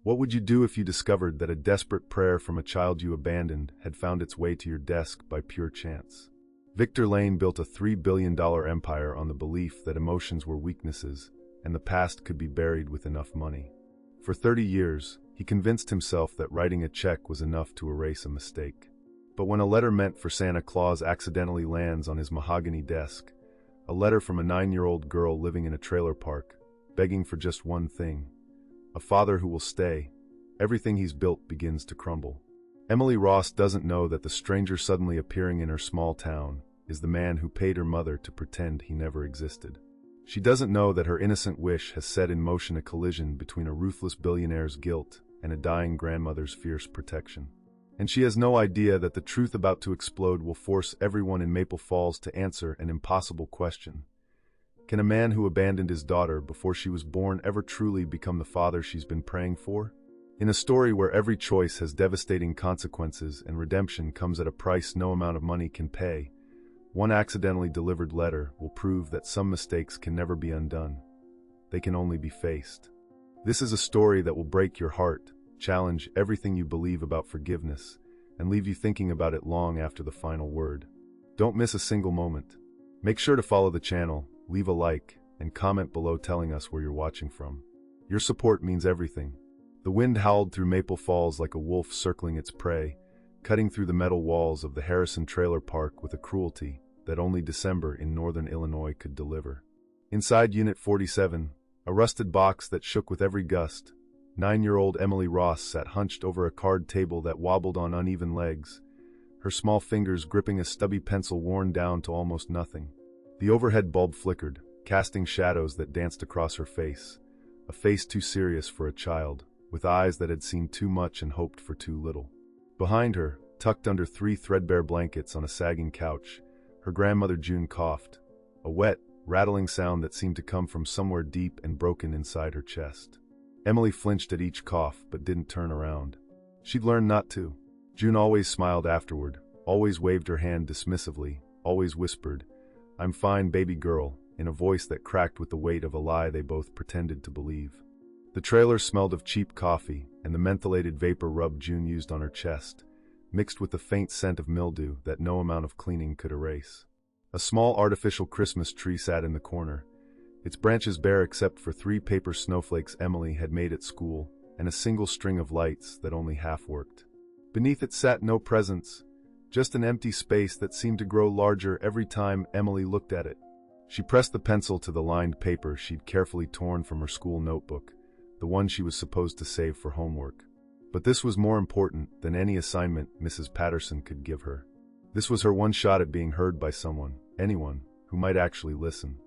What would you do if you discovered that a desperate prayer from a child you abandoned had found its way to your desk by pure chance? Victor Lane built a $3 billion empire on the belief that emotions were weaknesses and the past could be buried with enough money. For 30 years, he convinced himself that writing a check was enough to erase a mistake. But when a letter meant for Santa Claus accidentally lands on his mahogany desk, a letter from a 9-year-old girl living in a trailer park, begging for just one thing, a father who will stay, everything he's built begins to crumble. Emily Ross doesn't know that the stranger suddenly appearing in her small town is the man who paid her mother to pretend he never existed. She doesn't know that her innocent wish has set in motion a collision between a ruthless billionaire's guilt and a dying grandmother's fierce protection. And she has no idea that the truth about to explode will force everyone in Maple Falls to answer an impossible question. Can a man who abandoned his daughter before she was born ever truly become the father she's been praying for? In a story where every choice has devastating consequences and redemption comes at a price no amount of money can pay, one accidentally delivered letter will prove that some mistakes can never be undone. They can only be faced. This is a story that will break your heart, challenge everything you believe about forgiveness, and leave you thinking about it long after the final word. Don't miss a single moment. Make sure to follow the channel, leave a like, and comment below telling us where you're watching from. Your support means everything. The wind howled through Maple Falls like a wolf circling its prey, cutting through the metal walls of the Harrison Trailer Park with a cruelty that only December in northern Illinois could deliver. Inside Unit 47, a rusted box that shook with every gust, 9-year-old Emily Ross sat hunched over a card table that wobbled on uneven legs, her small fingers gripping a stubby pencil worn down to almost nothing. The overhead bulb flickered, casting shadows that danced across her face, a face too serious for a child, with eyes that had seen too much and hoped for too little. Behind her, tucked under 3 threadbare blankets on a sagging couch, her grandmother June coughed, a wet, rattling sound that seemed to come from somewhere deep and broken inside her chest. Emily flinched at each cough but didn't turn around. She'd learned not to. June always smiled afterward, always waved her hand dismissively, always whispered, "I'm fine, baby girl," in a voice that cracked with the weight of a lie they both pretended to believe. The trailer smelled of cheap coffee, and the mentholated vapor rub June used on her chest, mixed with the faint scent of mildew that no amount of cleaning could erase. A small artificial Christmas tree sat in the corner, its branches bare except for 3 paper snowflakes Emily had made at school and a single string of lights that only half worked. Beneath it sat no presents, just an empty space that seemed to grow larger every time Emily looked at it. She pressed the pencil to the lined paper she'd carefully torn from her school notebook, the one she was supposed to save for homework. But this was more important than any assignment Mrs. Patterson could give her. This was her one shot at being heard by someone, anyone, who might actually listen.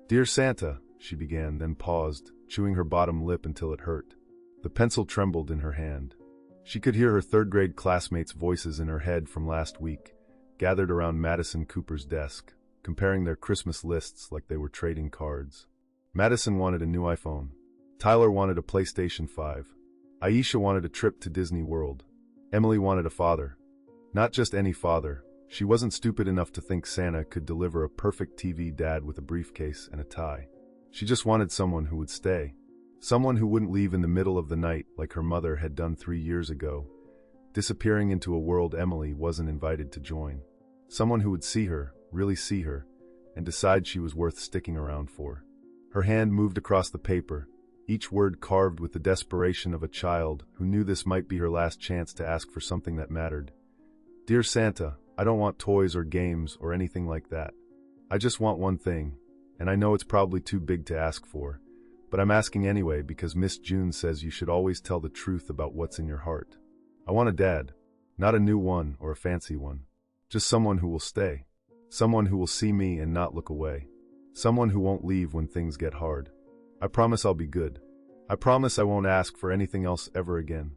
"Dear Santa," she began, then paused, chewing her bottom lip until it hurt. The pencil trembled in her hand. She could hear her third-grade classmates' voices in her head from last week, gathered around Madison Cooper's desk, comparing their Christmas lists like they were trading cards. Madison wanted a new iPhone. Tyler wanted a PlayStation 5. Aisha wanted a trip to Disney World. Emily wanted a father. Not just any father. She wasn't stupid enough to think Santa could deliver a perfect TV dad with a briefcase and a tie. She just wanted someone who would stay. Someone who wouldn't leave in the middle of the night like her mother had done 3 years ago, disappearing into a world Emily wasn't invited to join. Someone who would see her, really see her, and decide she was worth sticking around for. Her hand moved across the paper, each word carved with the desperation of a child who knew this might be her last chance to ask for something that mattered. "Dear Santa, I don't want toys or games or anything like that. I just want one thing, and I know it's probably too big to ask for, but I'm asking anyway because Miss June says you should always tell the truth about what's in your heart. I want a dad, not a new one or a fancy one. Just someone who will stay. Someone who will see me and not look away. Someone who won't leave when things get hard. I promise I'll be good. I promise I won't ask for anything else ever again.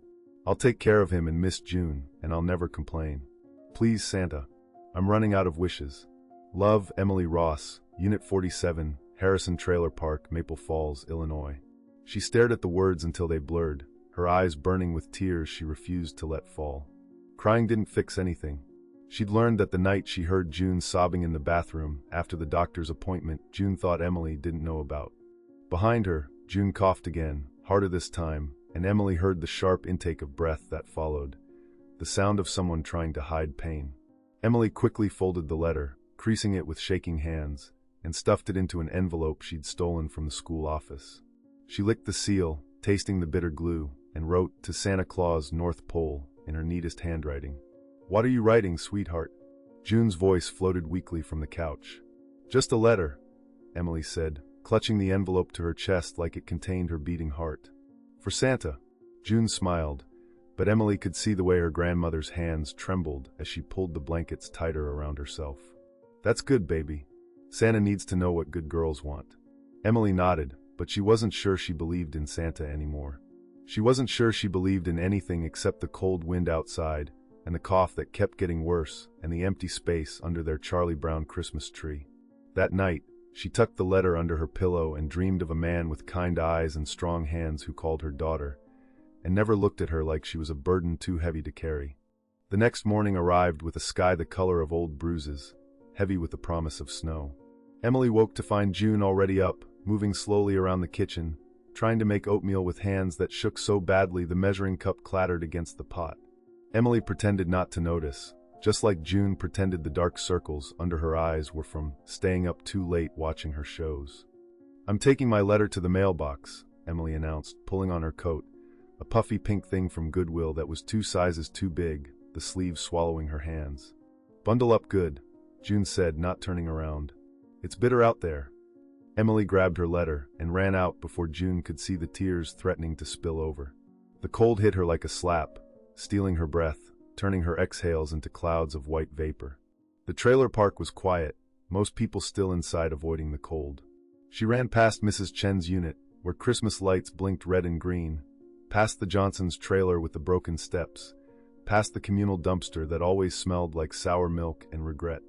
I'll take care of him and Miss June, and I'll never complain. Please, Santa. I'm running out of wishes. Love, Emily Ross, Unit 47, Harrison Trailer Park, Maple Falls, Illinois." She stared at the words until they blurred, her eyes burning with tears she refused to let fall. Crying didn't fix anything. She'd learned that the night she heard June sobbing in the bathroom after the doctor's appointment June thought Emily didn't know about. Behind her, June coughed again, harder this time, and Emily heard the sharp intake of breath that followed, the sound of someone trying to hide pain. Emily quickly folded the letter, creasing it with shaking hands, and stuffed it into an envelope she'd stolen from the school office. She licked the seal, tasting the bitter glue, and wrote, "To Santa Claus, North Pole," in her neatest handwriting. "What are you writing, sweetheart?" June's voice floated weakly from the couch. "Just a letter," Emily said, clutching the envelope to her chest like it contained her beating heart. "For Santa." June smiled, but Emily could see the way her grandmother's hands trembled as she pulled the blankets tighter around herself. "That's good, baby. Santa needs to know what good girls want." Emily nodded, but she wasn't sure she believed in Santa anymore. She wasn't sure she believed in anything except the cold wind outside, and the cough that kept getting worse, and the empty space under their Charlie Brown Christmas tree. That night, she tucked the letter under her pillow and dreamed of a man with kind eyes and strong hands who called her daughter, and never looked at her like she was a burden too heavy to carry. The next morning arrived with a sky the color of old bruises, heavy with the promise of snow. Emily woke to find June already up, moving slowly around the kitchen, trying to make oatmeal with hands that shook so badly the measuring cup clattered against the pot. Emily pretended not to notice, just like June pretended the dark circles under her eyes were from staying up too late watching her shows. "I'm taking my letter to the mailbox," Emily announced, pulling on her coat, a puffy pink thing from Goodwill that was 2 sizes too big, the sleeves swallowing her hands. "Bundle up good," June said, not turning around. "It's bitter out there." Emily grabbed her letter and ran out before June could see the tears threatening to spill over. The cold hit her like a slap, stealing her breath, turning her exhales into clouds of white vapor. The trailer park was quiet, most people still inside avoiding the cold. She ran past Mrs. Chen's unit, where Christmas lights blinked red and green, past the Johnsons' trailer with the broken steps, past the communal dumpster that always smelled like sour milk and regret.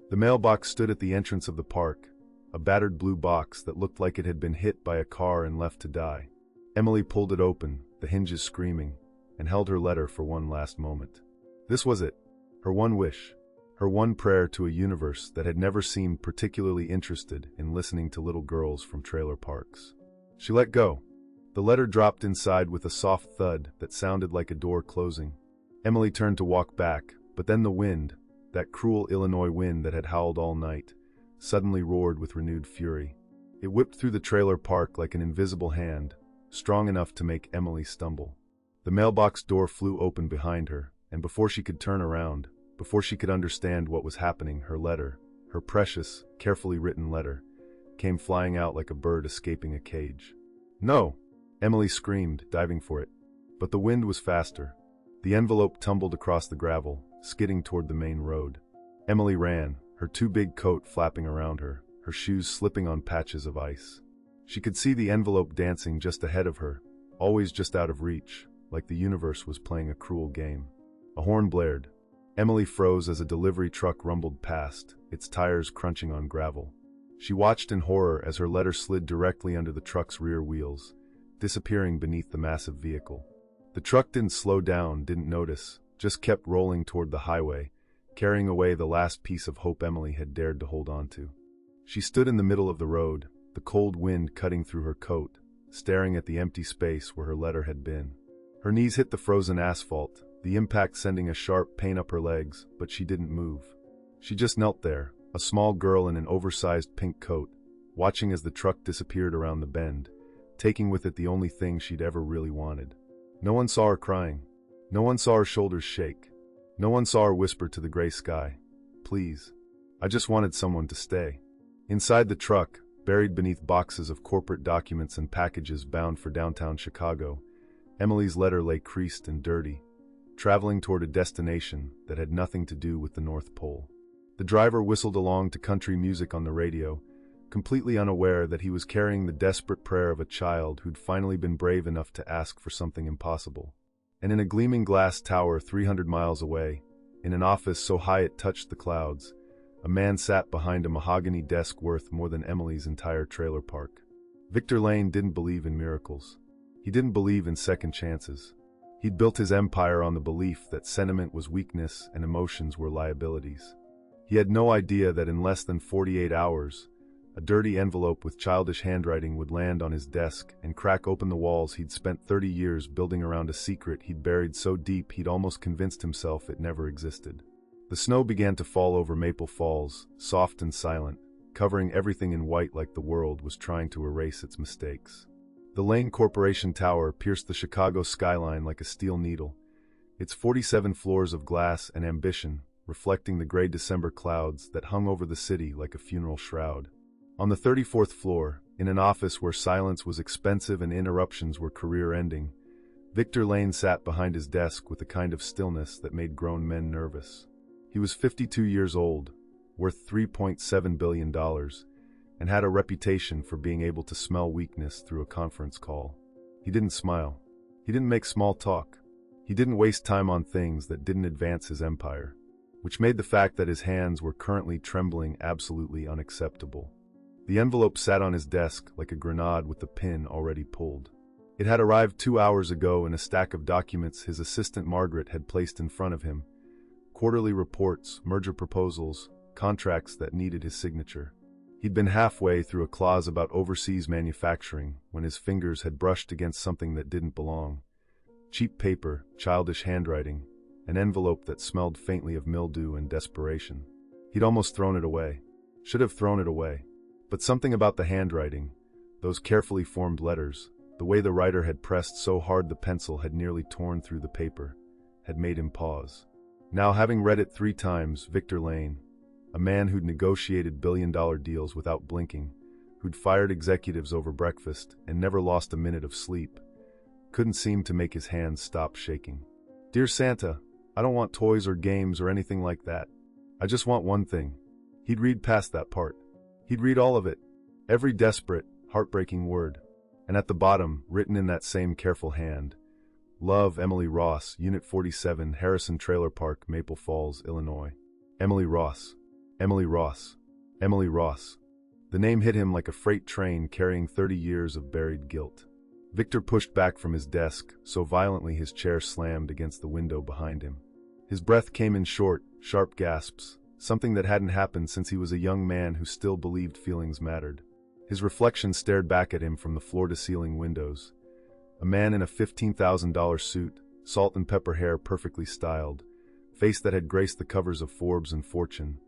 The mailbox stood at the entrance of the park, a battered blue box that looked like it had been hit by a car and left to die. Emily pulled it open, the hinges screaming, and held her letter for one last moment. This was it, her one wish, her one prayer to a universe that had never seemed particularly interested in listening to little girls from trailer parks. She let go. The letter dropped inside with a soft thud that sounded like a door closing. Emily turned to walk back, but then the wind, that cruel Illinois wind that had howled all night, suddenly roared with renewed fury. It whipped through the trailer park like an invisible hand, strong enough to make Emily stumble. The mailbox door flew open behind her, and before she could turn around, before she could understand what was happening, her letter, her precious, carefully written letter, came flying out like a bird escaping a cage. "No!" Emily screamed, diving for it. But the wind was faster. The envelope tumbled across the gravel, skidding toward the main road. Emily ran, her too big coat flapping around her, her shoes slipping on patches of ice. She could see the envelope dancing just ahead of her, always just out of reach, like the universe was playing a cruel game. A horn blared. Emily froze as a delivery truck rumbled past, its tires crunching on gravel. She watched in horror as her letter slid directly under the truck's rear wheels, disappearing beneath the massive vehicle. The truck didn't slow down, didn't notice, just kept rolling toward the highway, carrying away the last piece of hope Emily had dared to hold on to. She stood in the middle of the road, the cold wind cutting through her coat, staring at the empty space where her letter had been. Her knees hit the frozen asphalt, the impact sending a sharp pain up her legs, but she didn't move. She just knelt there, a small girl in an oversized pink coat, watching as the truck disappeared around the bend, taking with it the only thing she'd ever really wanted. No one saw her crying. No one saw her shoulders shake. No one saw her whisper to the gray sky, "Please. I just wanted someone to stay." Inside the truck, buried beneath boxes of corporate documents and packages bound for downtown Chicago, Emily's letter lay creased and dirty, traveling toward a destination that had nothing to do with the North Pole. The driver whistled along to country music on the radio, completely unaware that he was carrying the desperate prayer of a child who'd finally been brave enough to ask for something impossible. And in a gleaming glass tower 300 miles away, in an office so high it touched the clouds, a man sat behind a mahogany desk worth more than Emily's entire trailer park. Victor Lane didn't believe in miracles. He didn't believe in second chances. He'd built his empire on the belief that sentiment was weakness and emotions were liabilities. He had no idea that in less than 48 hours, A dirty envelope with childish handwriting would land on his desk and crack open the walls he'd spent 30 years building around a secret he'd buried so deep he'd almost convinced himself it never existed. The snow began to fall over Maple Falls, soft and silent, covering everything in white like the world was trying to erase its mistakes. The Lane Corporation Tower pierced the Chicago skyline like a steel needle, its 47 floors of glass and ambition reflecting the gray December clouds that hung over the city like a funeral shroud. On the 34th floor, in an office where silence was expensive and interruptions were career-ending, Victor Lane sat behind his desk with a kind of stillness that made grown men nervous. He was 52 years old, worth $3.7 billion, and had a reputation for being able to smell weakness through a conference call. He didn't smile. He didn't make small talk. He didn't waste time on things that didn't advance his empire, which made the fact that his hands were currently trembling absolutely unacceptable. The envelope sat on his desk like a grenade with the pin already pulled. It had arrived 2 hours ago in a stack of documents his assistant Margaret had placed in front of him. Quarterly reports, merger proposals, contracts that needed his signature. He'd been halfway through a clause about overseas manufacturing when his fingers had brushed against something that didn't belong. Cheap paper, childish handwriting, an envelope that smelled faintly of mildew and desperation. He'd almost thrown it away. Should have thrown it away. But something about the handwriting, those carefully formed letters, the way the writer had pressed so hard the pencil had nearly torn through the paper, had made him pause. Now, having read it 3 times, Victor Lane, a man who'd negotiated billion-dollar deals without blinking, who'd fired executives over breakfast and never lost a minute of sleep, couldn't seem to make his hands stop shaking. "Dear Santa, I don't want toys or games or anything like that. I just want one thing." He'd read past that part. He'd read all of it, every desperate, heartbreaking word. And at the bottom, written in that same careful hand, "Love, Emily Ross, Unit 47, Harrison Trailer Park, Maple Falls, Illinois." Emily Ross. Emily Ross. Emily Ross. The name hit him like a freight train carrying 30 years of buried guilt. Victor pushed back from his desk so violently his chair slammed against the window behind him. His breath came in short, sharp gasps, something that hadn't happened since he was a young man who still believed feelings mattered. His reflection stared back at him from the floor-to-ceiling windows. A man in a $15,000 suit, salt and pepper hair perfectly styled, face that had graced the covers of Forbes and Fortune,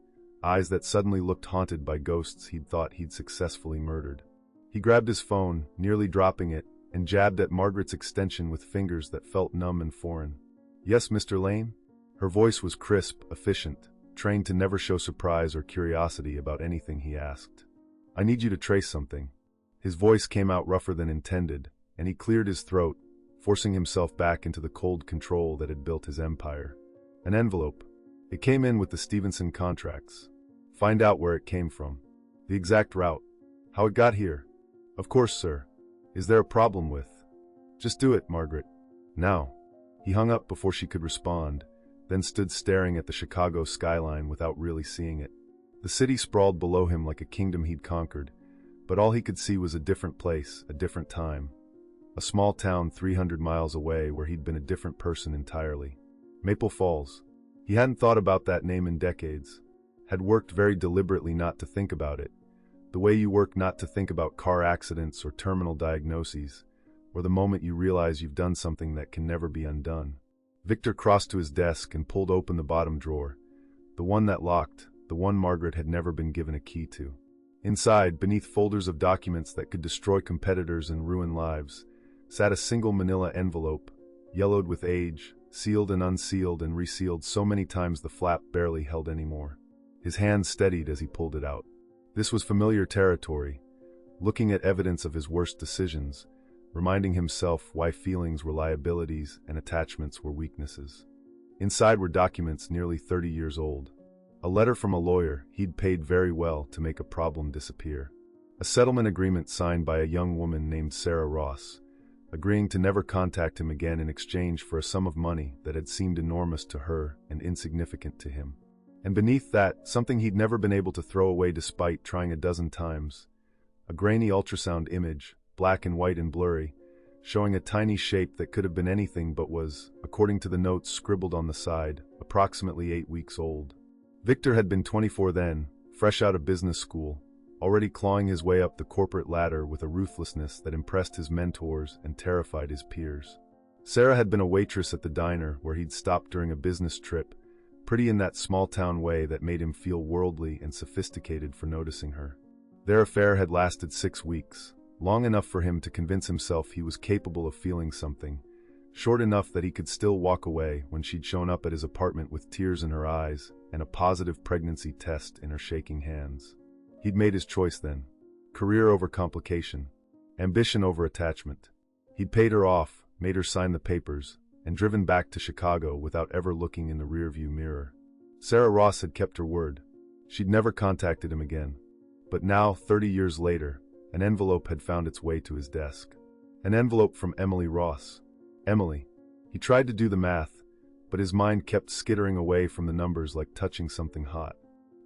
eyes that suddenly looked haunted by ghosts he'd thought he'd successfully murdered. He grabbed his phone, nearly dropping it, and jabbed at Margaret's extension with fingers that felt numb and foreign. "Yes, Mr. Lane?" Her voice was crisp, efficient, trained to never show surprise or curiosity about anything he asked. "I need you to trace something." His voice came out rougher than intended, and he cleared his throat, forcing himself back into the cold control that had built his empire. "An envelope. It came in with the Stevenson contracts. Find out where it came from. The exact route. How it got here." "Of course, sir. Is there a problem with—" "Just do it, Margaret. Now." He hung up before she could respond, then stood staring at the Chicago skyline without really seeing it. The city sprawled below him like a kingdom he'd conquered, but all he could see was a different place, a different time. A small town 300 miles away where he'd been a different person entirely. Maple Falls. He hadn't thought about that name in decades. Had worked very deliberately not to think about it. The way you work not to think about car accidents or terminal diagnoses, or the moment you realize you've done something that can never be undone. Victor crossed to his desk and pulled open the bottom drawer, the one that locked, the one Margaret had never been given a key to. Inside, beneath folders of documents that could destroy competitors and ruin lives, sat a single manila envelope, yellowed with age, sealed and unsealed and resealed so many times the flap barely held any more. His hand steadied as he pulled it out. This was familiar territory, looking at evidence of his worst decisions, reminding himself why feelings were liabilities and attachments were weaknesses. Inside were documents nearly 30 years old. A letter from a lawyer he'd paid very well to make a problem disappear. A settlement agreement signed by a young woman named Sarah Ross, agreeing to never contact him again in exchange for a sum of money that had seemed enormous to her and insignificant to him. And beneath that, something he'd never been able to throw away despite trying a dozen times. A grainy ultrasound image, black and white and blurry, showing a tiny shape that could have been anything but was, according to the notes scribbled on the side, approximately 8 weeks old. Victor had been 24 then, fresh out of business school, already clawing his way up the corporate ladder with a ruthlessness that impressed his mentors and terrified his peers. Sarah had been a waitress at the diner where he'd stopped during a business trip, pretty in that small-town way that made him feel worldly and sophisticated for noticing her. Their affair had lasted 6 weeks, long enough for him to convince himself he was capable of feeling something, short enough that he could still walk away when she'd shown up at his apartment with tears in her eyes and a positive pregnancy test in her shaking hands. He'd made his choice then. Career over complication. Ambition over attachment. He'd paid her off, made her sign the papers, and driven back to Chicago without ever looking in the rearview mirror. Sarah Ross had kept her word. She'd never contacted him again. But now, 30 years later, an envelope had found its way to his desk. An envelope from Emily Ross. Emily. He tried to do the math, but his mind kept skittering away from the numbers like touching something hot.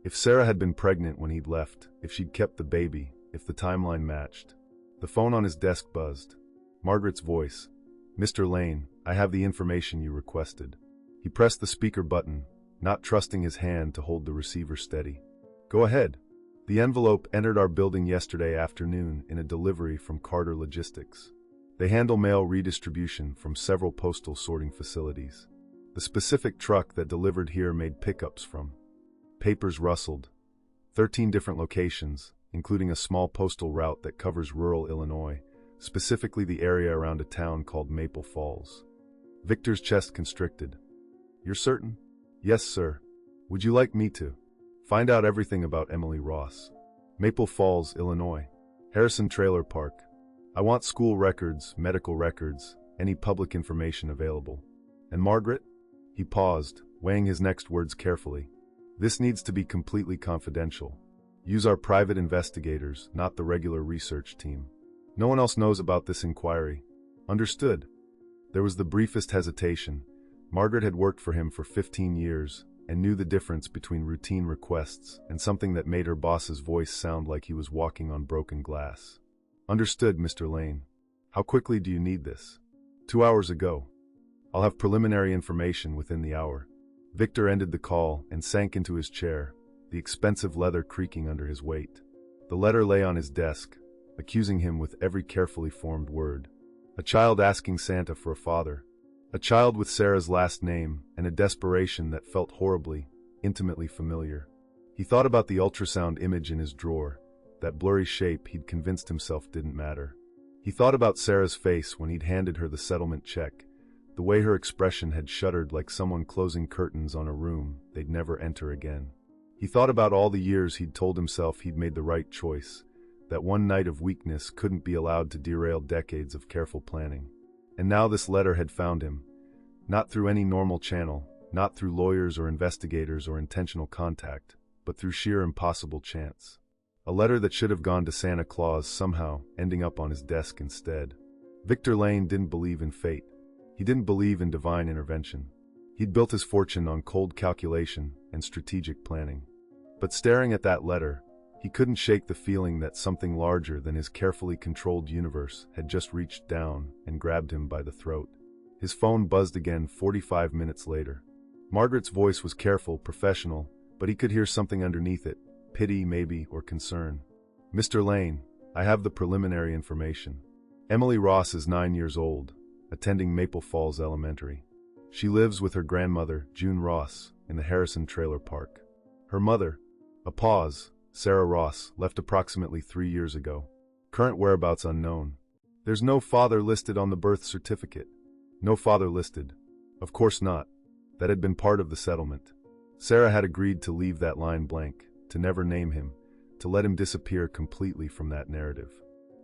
If Sarah had been pregnant when he'd left, if she'd kept the baby, if the timeline matched. The phone on his desk buzzed. Margaret's voice. "Mr. Lane, I have the information you requested." He pressed the speaker button, not trusting his hand to hold the receiver steady. "Go ahead." The envelope entered our building yesterday afternoon in a delivery from Carter Logistics. They handle mail redistribution from several postal sorting facilities. The specific truck that delivered here made pickups from. Papers rustled. 13 different locations, including a small postal route that covers rural Illinois, specifically the area around a town called Maple Falls. Victor's chest constricted. "You're certain?" "Yes, sir. Would you like me to?" "Find out everything about Emily Ross." "Maple Falls, Illinois. Harrison Trailer Park. I want school records, medical records, any public information available." "And Margaret?" He paused, weighing his next words carefully. "This needs to be completely confidential. Use our private investigators, not the regular research team. No one else knows about this inquiry." "Understood." There was the briefest hesitation. Margaret had worked for him for 15 years and knew the difference between routine requests and something that made her boss's voice sound like he was walking on broken glass. "Understood, Mr. Lane. How quickly do you need this?" 2 hours ago. I'll have preliminary information within the hour." Victor ended the call and sank into his chair, the expensive leather creaking under his weight. The letter lay on his desk, accusing him with every carefully formed word. A child asking Santa for a father. A child with Sarah's last name and a desperation that felt horribly, intimately familiar. He thought about the ultrasound image in his drawer, that blurry shape he'd convinced himself didn't matter. He thought about Sarah's face when he'd handed her the settlement check, the way her expression had shuddered like someone closing curtains on a room they'd never enter again. He thought about all the years he'd told himself he'd made the right choice, that one night of weakness couldn't be allowed to derail decades of careful planning. And now this letter had found him, not through any normal channel, not through lawyers or investigators or intentional contact, but through sheer impossible chance. A letter that should have gone to Santa Claus somehow ending up on his desk instead. Victor Lane didn't believe in fate. He didn't believe in divine intervention. He'd built his fortune on cold calculation and strategic planning. But staring at that letter, he couldn't shake the feeling that something larger than his carefully controlled universe had just reached down and grabbed him by the throat. His phone buzzed again 45 minutes later. Margaret's voice was careful, professional, but he could hear something underneath it, pity maybe, or concern. "Mr. Lane, I have the preliminary information. Emily Ross is 9 years old, attending Maple Falls Elementary. She lives with her grandmother, June Ross, in the Harrison Trailer Park. Her mother," a pause, "Sarah Ross, left approximately 3 years ago. Current whereabouts unknown. There's no father listed on the birth certificate." No father listed. Of course not. That had been part of the settlement. Sarah had agreed to leave that line blank, to never name him, to let him disappear completely from that narrative.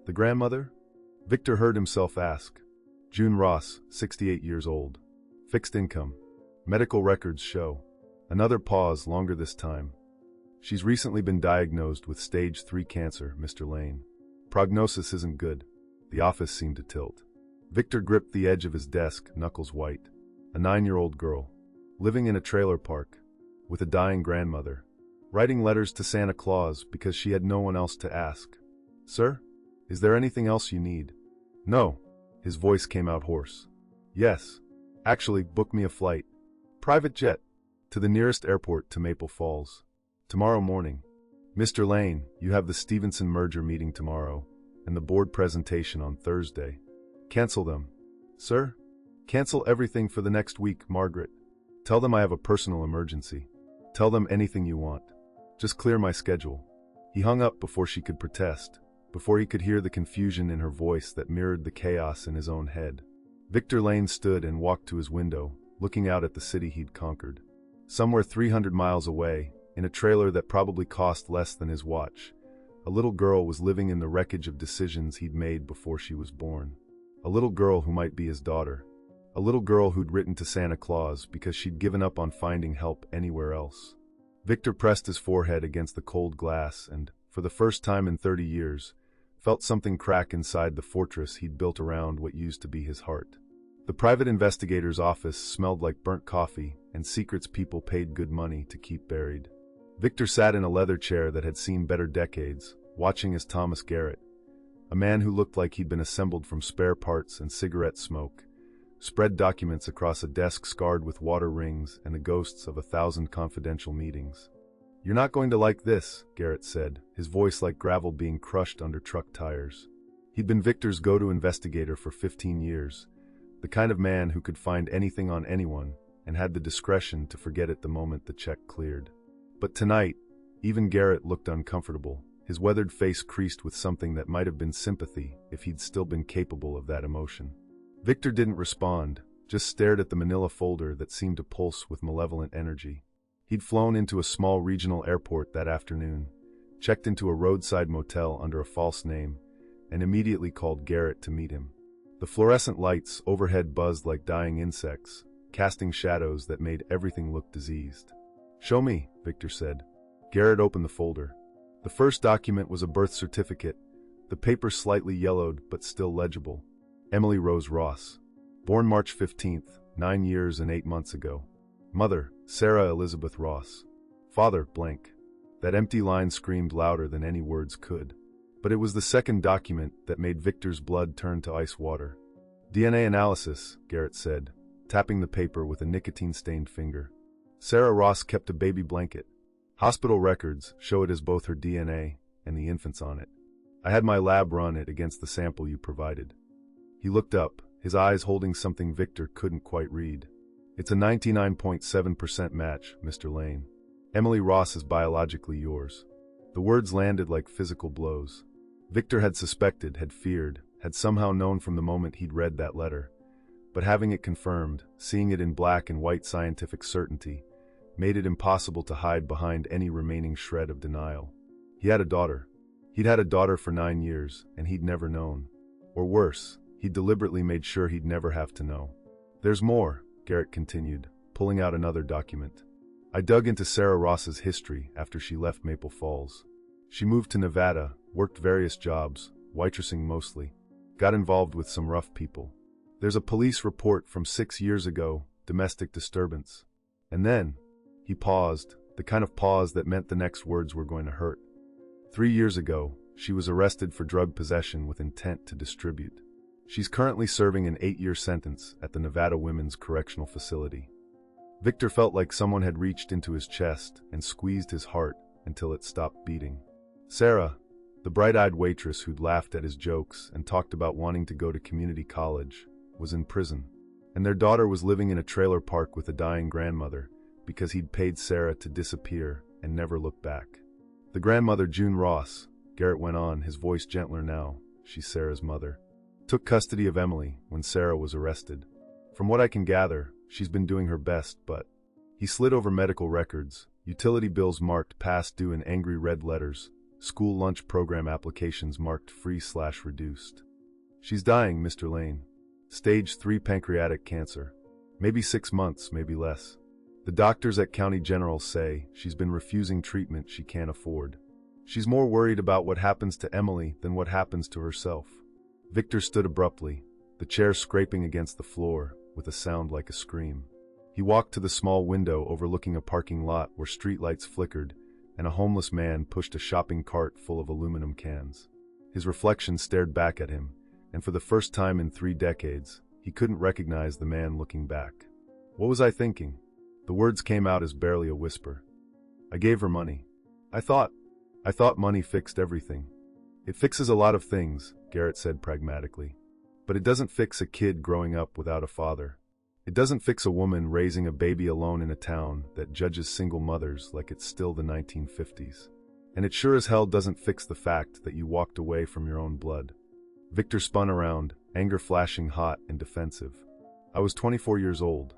The grandmother? Victor heard himself ask. June Ross, 68 years old. Fixed income. Medical records show. Another pause, longer this time. "She's recently been diagnosed with stage 3 cancer, Mr. Lane. Prognosis isn't good." The office seemed to tilt. Victor gripped the edge of his desk, knuckles white. A 9-year-old girl. Living in a trailer park. With a dying grandmother. Writing letters to Santa Claus because she had no one else to ask. "Sir? Is there anything else you need?" "No." His voice came out hoarse. "Yes. Actually, book me a flight. Private jet. To the nearest airport to Maple Falls. Tomorrow morning." Mr. Lane, you have the Stevenson merger meeting tomorrow, and the board presentation on Thursday. Cancel them. Sir? Cancel everything for the next week, Margaret. Tell them I have a personal emergency. Tell them anything you want. Just clear my schedule. He hung up before she could protest, before he could hear the confusion in her voice that mirrored the chaos in his own head. Victor Lane stood and walked to his window, looking out at the city he'd conquered. Somewhere 300 miles away, in a trailer that probably cost less than his watch, a little girl was living in the wreckage of decisions he'd made before she was born. A little girl who might be his daughter. A little girl who'd written to Santa Claus because she'd given up on finding help anywhere else. Victor pressed his forehead against the cold glass and, for the first time in 30 years, felt something crack inside the fortress he'd built around what used to be his heart. The private investigator's office smelled like burnt coffee and secrets people paid good money to keep buried. Victor sat in a leather chair that had seen better decades, watching as Thomas Garrett, a man who looked like he'd been assembled from spare parts and cigarette smoke, spread documents across a desk scarred with water rings and the ghosts of 1,000 confidential meetings. "You're not going to like this," Garrett said, his voice like gravel being crushed under truck tires. He'd been Victor's go-to investigator for 15 years, the kind of man who could find anything on anyone and had the discretion to forget it the moment the check cleared. But tonight, even Garrett looked uncomfortable, his weathered face creased with something that might have been sympathy if he'd still been capable of that emotion. Victor didn't respond, just stared at the manila folder that seemed to pulse with malevolent energy. He'd flown into a small regional airport that afternoon, checked into a roadside motel under a false name, and immediately called Garrett to meet him. The fluorescent lights overhead buzzed like dying insects, casting shadows that made everything look diseased. "Show me," Victor said. Garrett opened the folder. The first document was a birth certificate, the paper slightly yellowed but still legible. Emily Rose Ross. Born March 15th, 9 years and 8 months ago. Mother, Sarah Elizabeth Ross. Father, blank. That empty line screamed louder than any words could. But it was the second document that made Victor's blood turn to ice water. "DNA analysis," Garrett said, tapping the paper with a nicotine-stained finger. "Sarah Ross kept a baby blanket. Hospital records show it as both her DNA and the infant's on it. I had my lab run it against the sample you provided." He looked up, his eyes holding something Victor couldn't quite read. "It's a 99.7% match, Mr. Lane. Emily Ross is biologically yours." The words landed like physical blows. Victor had suspected, had feared, had somehow known from the moment he'd read that letter. But having it confirmed, seeing it in black and white scientific certainty, made it impossible to hide behind any remaining shred of denial. He had a daughter. He'd had a daughter for 9 years, and he'd never known. Or worse, he deliberately made sure he'd never have to know. "There's more," Garrett continued, pulling out another document. "I dug into Sarah Ross's history after she left Maple Falls. She moved to Nevada, worked various jobs, waitressing mostly, got involved with some rough people. There's a police report from 6 years ago, domestic disturbance. And then," he paused, the kind of pause that meant the next words were going to hurt. 3 years ago, she was arrested for drug possession with intent to distribute. She's currently serving an 8-year sentence at the Nevada Women's Correctional Facility." Victor felt like someone had reached into his chest and squeezed his heart until it stopped beating. Sarah, the bright-eyed waitress who'd laughed at his jokes and talked about wanting to go to community college, was in prison. And their daughter was living in a trailer park with a dying grandmother because he'd paid Sarah to disappear and never look back. "The grandmother, June Ross," Garrett went on, his voice gentler now, "she's Sarah's mother, took custody of Emily when Sarah was arrested. From what I can gather, she's been doing her best, but..." He slid over medical records, utility bills marked past due in angry red letters, school lunch program applications marked free/reduced. "She's dying, Mr. Lane. Stage 3 pancreatic cancer. Maybe 6 months, maybe less. The doctors at County General say she's been refusing treatment she can't afford. She's more worried about what happens to Emily than what happens to herself." Victor stood abruptly, the chair scraping against the floor, with a sound like a scream. He walked to the small window overlooking a parking lot where streetlights flickered, and a homeless man pushed a shopping cart full of aluminum cans. His reflection stared back at him, and for the first time in 3 decades, he couldn't recognize the man looking back. "What was I thinking?" The words came out as barely a whisper. "I gave her money. I thought..." I thought money fixed everything. It fixes a lot of things, Garrett said pragmatically. But it doesn't fix a kid growing up without a father. It doesn't fix a woman raising a baby alone in a town that judges single mothers like it's still the 1950s. And it sure as hell doesn't fix the fact that you walked away from your own blood. Victor spun around, anger flashing hot and defensive. I was 24 years old.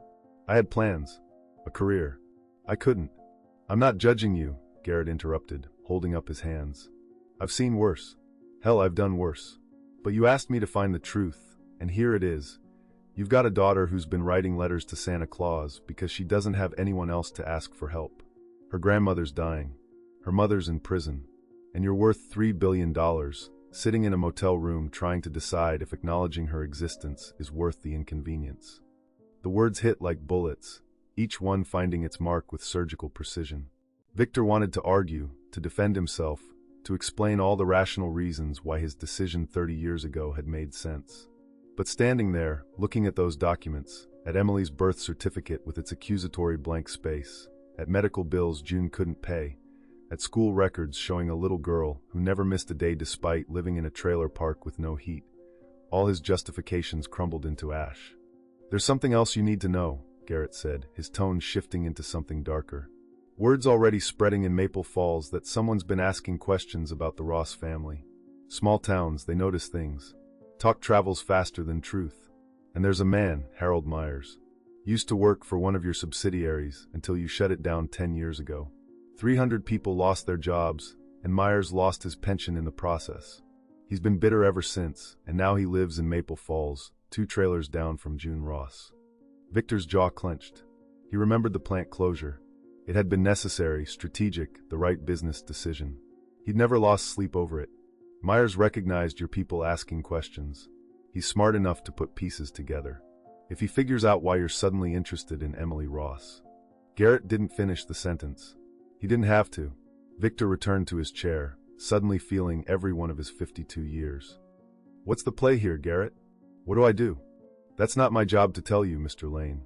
I had plans. A career. I couldn't. I'm not judging you, Garrett interrupted, holding up his hands. I've seen worse. Hell, I've done worse. But you asked me to find the truth, and here it is. You've got a daughter who's been writing letters to Santa Claus because she doesn't have anyone else to ask for help. Her grandmother's dying. Her mother's in prison. And you're worth $3 billion, sitting in a motel room trying to decide if acknowledging her existence is worth the inconvenience. The words hit like bullets, each one finding its mark with surgical precision. Victor wanted to argue, to defend himself, to explain all the rational reasons why his decision 30 years ago had made sense. But standing there, looking at those documents, at Emily's birth certificate with its accusatory blank space, at medical bills June couldn't pay, at school records showing a little girl who never missed a day despite living in a trailer park with no heat, all his justifications crumbled into ash. There's something else you need to know, Garrett said, his tone shifting into something darker. Word's already spreading in Maple Falls that someone's been asking questions about the Ross family. Small towns, they notice things. Talk travels faster than truth. And there's a man, Harold Myers. Used to work for one of your subsidiaries until you shut it down 10 years ago. 300 people lost their jobs, and Myers lost his pension in the process. He's been bitter ever since, and now he lives in Maple Falls, 2 trailers down from June Ross. Victor's jaw clenched. He remembered the plant closure. It had been necessary, strategic, the right business decision. He'd never lost sleep over it. Myers recognized your people asking questions. He's smart enough to put pieces together. If he figures out why you're suddenly interested in Emily Ross. Garrett didn't finish the sentence. He didn't have to. Victor returned to his chair, suddenly feeling every one of his 52 years. What's the play here, Garrett? What do I do? That's not my job to tell you, Mr. Lane.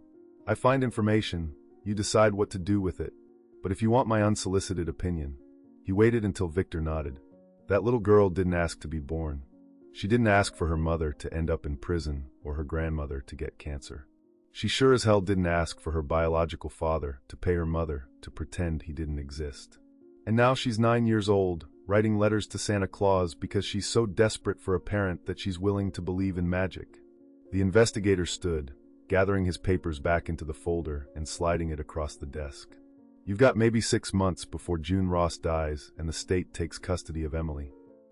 I find information, you decide what to do with it. But if you want my unsolicited opinion. He waited until Victor nodded. That little girl didn't ask to be born. She didn't ask for her mother to end up in prison or her grandmother to get cancer. She sure as hell didn't ask for her biological father to pay her mother to pretend he didn't exist. And now she's 9 years old, writing letters to Santa Claus because she's so desperate for a parent that she's willing to believe in magic. The investigator stood, gathering his papers back into the folder and sliding it across the desk. You've got maybe 6 months before June Ross dies and the state takes custody of Emily.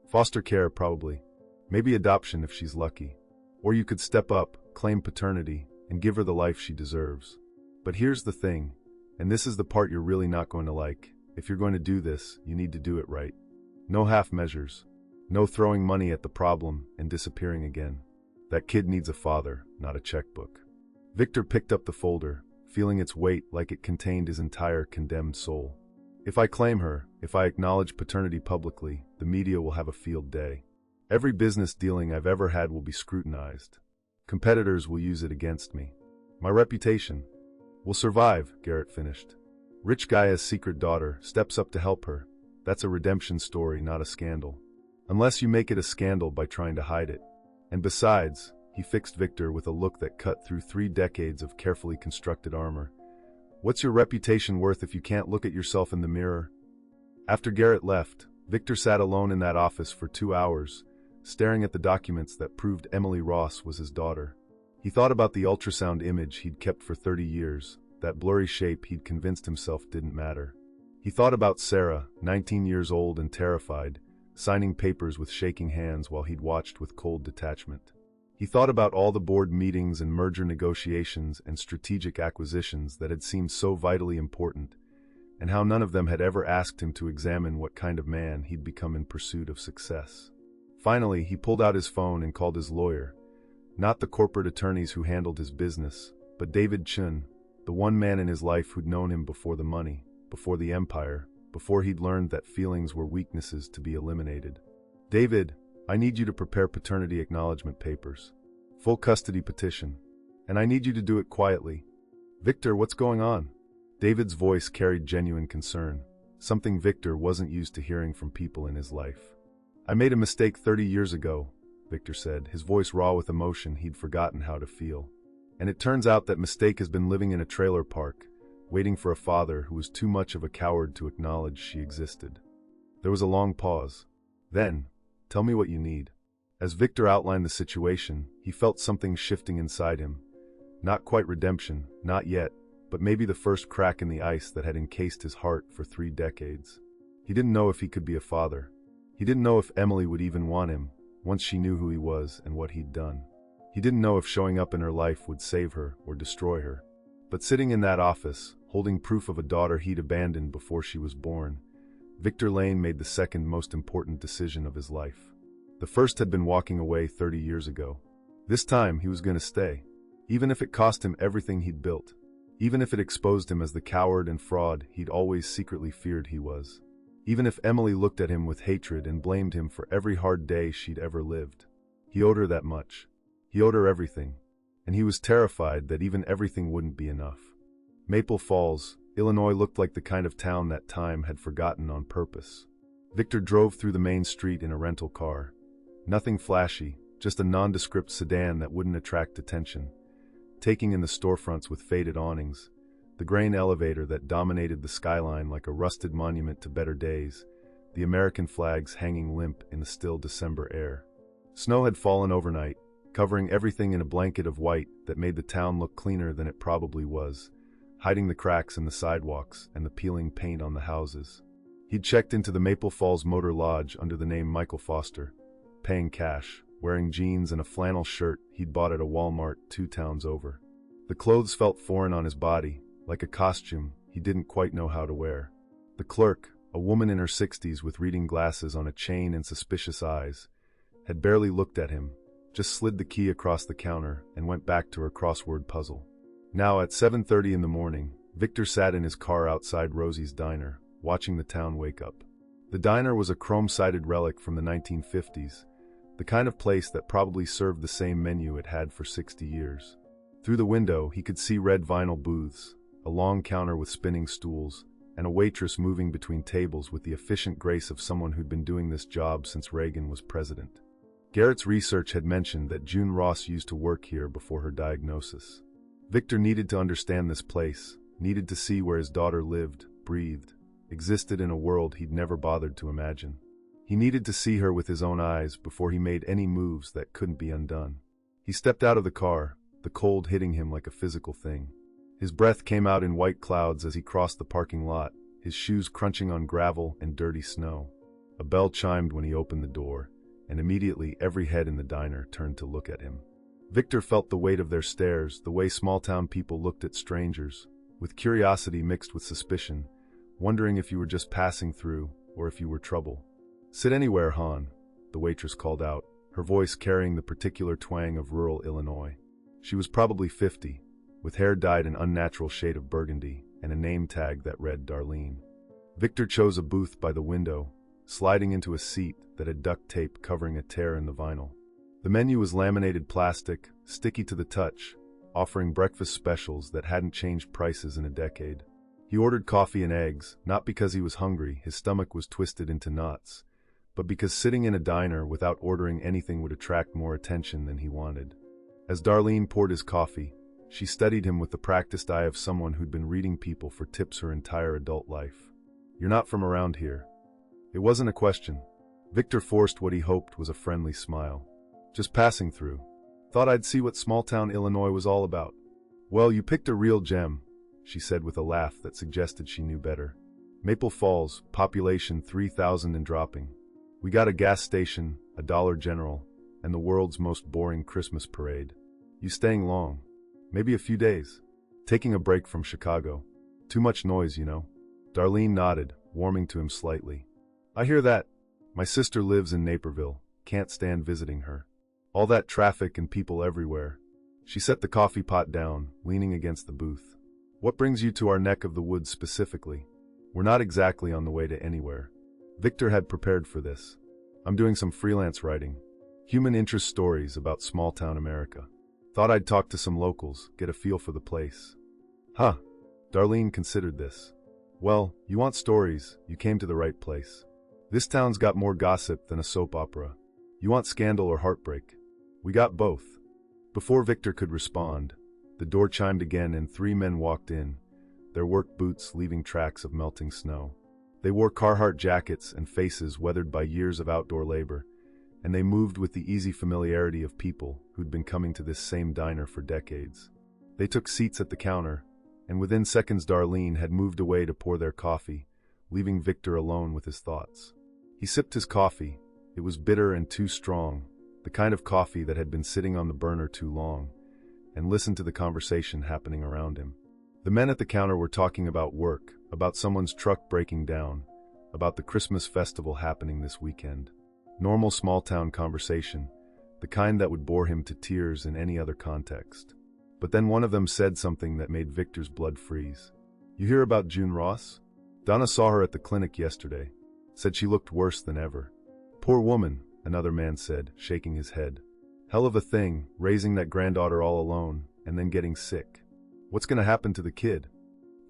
Foster care, probably. Maybe adoption if she's lucky. Or you could step up, claim paternity, and give her the life she deserves. But here's the thing, and this is the part you're really not going to like. If you're going to do this, you need to do it right. No half measures. No throwing money at the problem and disappearing again. That kid needs a father, not a checkbook. Victor picked up the folder, feeling its weight like it contained his entire condemned soul. If I claim her, if I acknowledge paternity publicly, the media will have a field day. Every business dealing I've ever had will be scrutinized. Competitors will use it against me. My reputation will survive, Garrett finished. Rich guy has secret daughter, steps up to help her. That's a redemption story, not a scandal. Unless you make it a scandal by trying to hide it. And besides, he fixed Victor with a look that cut through 3 decades of carefully constructed armor. What's your reputation worth if you can't look at yourself in the mirror? After Garrett left, Victor sat alone in that office for 2 hours, staring at the documents that proved Emily Ross was his daughter. He thought about the ultrasound image he'd kept for 30 years, that blurry shape he'd convinced himself didn't matter. He thought about Sarah, 19 years old and terrified, signing papers with shaking hands while he'd watched with cold detachment. He thought about all the board meetings and merger negotiations and strategic acquisitions that had seemed so vitally important, and how none of them had ever asked him to examine what kind of man he'd become in pursuit of success. Finally, he pulled out his phone and called his lawyer, not the corporate attorneys who handled his business, but David Chun, the one man in his life who'd known him before the money, before the empire, before he'd learned that feelings were weaknesses to be eliminated. David, I need you to prepare paternity acknowledgement papers. Full custody petition. And I need you to do it quietly. Victor, what's going on? David's voice carried genuine concern. something Victor wasn't used to hearing from people in his life. "I made a mistake 30 years ago," Victor said, his voice raw with emotion he'd forgotten how to feel. "And it turns out that mistake has been living in a trailer park, waiting for a father who was too much of a coward to acknowledge she existed." There was a long pause. Then, "Tell me what you need." As Victor outlined the situation, he felt something shifting inside him. Not quite redemption, not yet, but maybe the first crack in the ice that had encased his heart for 3 decades. He didn't know if he could be a father. He didn't know if Emily would even want him, once she knew who he was and what he'd done. He didn't know if showing up in her life would save her or destroy her. But sitting in that office, holding proof of a daughter he'd abandoned before she was born, Victor Lane made the second most important decision of his life. The first had been walking away 30 years ago. This time he was going to stay, even if it cost him everything he'd built, even if it exposed him as the coward and fraud he'd always secretly feared he was, even if Emily looked at him with hatred and blamed him for every hard day she'd ever lived. He owed her that much. He owed her everything, and he was terrified that even everything wouldn't be enough. Maple Falls, Illinois looked like the kind of town that time had forgotten on purpose. Victor drove through the main street in a rental car. Nothing flashy, just a nondescript sedan that wouldn't attract attention. Taking in the storefronts with faded awnings, the grain elevator that dominated the skyline like a rusted monument to better days, the American flags hanging limp in the still December air. Snow had fallen overnight, covering everything in a blanket of white that made the town look cleaner than it probably was, hiding the cracks in the sidewalks and the peeling paint on the houses. He'd checked into the Maple Falls Motor Lodge under the name Michael Foster, paying cash, wearing jeans and a flannel shirt he'd bought at a Walmart 2 towns over. The clothes felt foreign on his body, like a costume he didn't quite know how to wear. The clerk, a woman in her 60s with reading glasses on a chain and suspicious eyes, had barely looked at him, just slid the key across the counter and went back to her crossword puzzle. Now at 7:30 in the morning, Victor sat in his car outside Rosie's Diner, watching the town wake up. The diner was a chrome-sided relic from the 1950s, the kind of place that probably served the same menu it had for 60 years. Through the window, he could see red vinyl booths, a long counter with spinning stools, and a waitress moving between tables with the efficient grace of someone who'd been doing this job since Reagan was president. Garrett's research had mentioned that June Ross used to work here before her diagnosis. Victor needed to understand this place, needed to see where his daughter lived, breathed, existed in a world he'd never bothered to imagine. He needed to see her with his own eyes before he made any moves that couldn't be undone. He stepped out of the car, the cold hitting him like a physical thing. His breath came out in white clouds as he crossed the parking lot, his shoes crunching on gravel and dirty snow. A bell chimed when he opened the door, and immediately every head in the diner turned to look at him. Victor felt the weight of their stares, the way small-town people looked at strangers, with curiosity mixed with suspicion, wondering if you were just passing through or if you were trouble. "Sit anywhere, Han," the waitress called out, her voice carrying the particular twang of rural Illinois. She was probably 50, with hair dyed an unnatural shade of burgundy and a name tag that read Darlene. Victor chose a booth by the window, sliding into a seat that had duct tape covering a tear in the vinyl. The menu was laminated plastic, sticky to the touch, offering breakfast specials that hadn't changed prices in a decade. He ordered coffee and eggs, not because he was hungry, his stomach was twisted into knots, but because sitting in a diner without ordering anything would attract more attention than he wanted. As Darlene poured his coffee, she studied him with the practiced eye of someone who'd been reading people for tips her entire adult life. "You're not from around here." It wasn't a question. Victor forced what he hoped was a friendly smile. "Just passing through. Thought I'd see what small-town Illinois was all about." "Well, you picked a real gem," she said with a laugh that suggested she knew better. "Maple Falls, population 3,000 and dropping. We got a gas station, a Dollar General, and the world's most boring Christmas parade. You staying long?" "Maybe a few days. Taking a break from Chicago. Too much noise, you know." Darlene nodded, warming to him slightly. "I hear that. My sister lives in Naperville. Can't stand visiting her. All that traffic and people everywhere." She set the coffee pot down, leaning against the booth. "What brings you to our neck of the woods specifically?" "We're not exactly on the way to anywhere." Victor had prepared for this. "I'm doing some freelance writing. Human interest stories about small-town America. Thought I'd talk to some locals, get a feel for the place." "Huh." Darlene considered this. Well, you want stories, you came to the right place. This town's got more gossip than a soap opera. You want scandal or heartbreak? We got both. Before Victor could respond, the door chimed again and 3 men walked in, their work boots leaving tracks of melting snow. They wore Carhartt jackets and faces weathered by years of outdoor labor, and they moved with the easy familiarity of people who'd been coming to this same diner for decades. They took seats at the counter, and within seconds Darlene had moved away to pour their coffee, leaving Victor alone with his thoughts. He sipped his coffee. It was bitter and too strong, the kind of coffee that had been sitting on the burner too long, and listened to the conversation happening around him. The men at the counter were talking about work, about someone's truck breaking down, about the Christmas festival happening this weekend. Normal small-town conversation, the kind that would bore him to tears in any other context. But then one of them said something that made Victor's blood freeze. "You hear about June Ross? Donna saw her at the clinic yesterday. Said she looked worse than ever." "Poor woman," another man said, shaking his head. "Hell of a thing, raising that granddaughter all alone, and then getting sick. What's gonna happen to the kid?"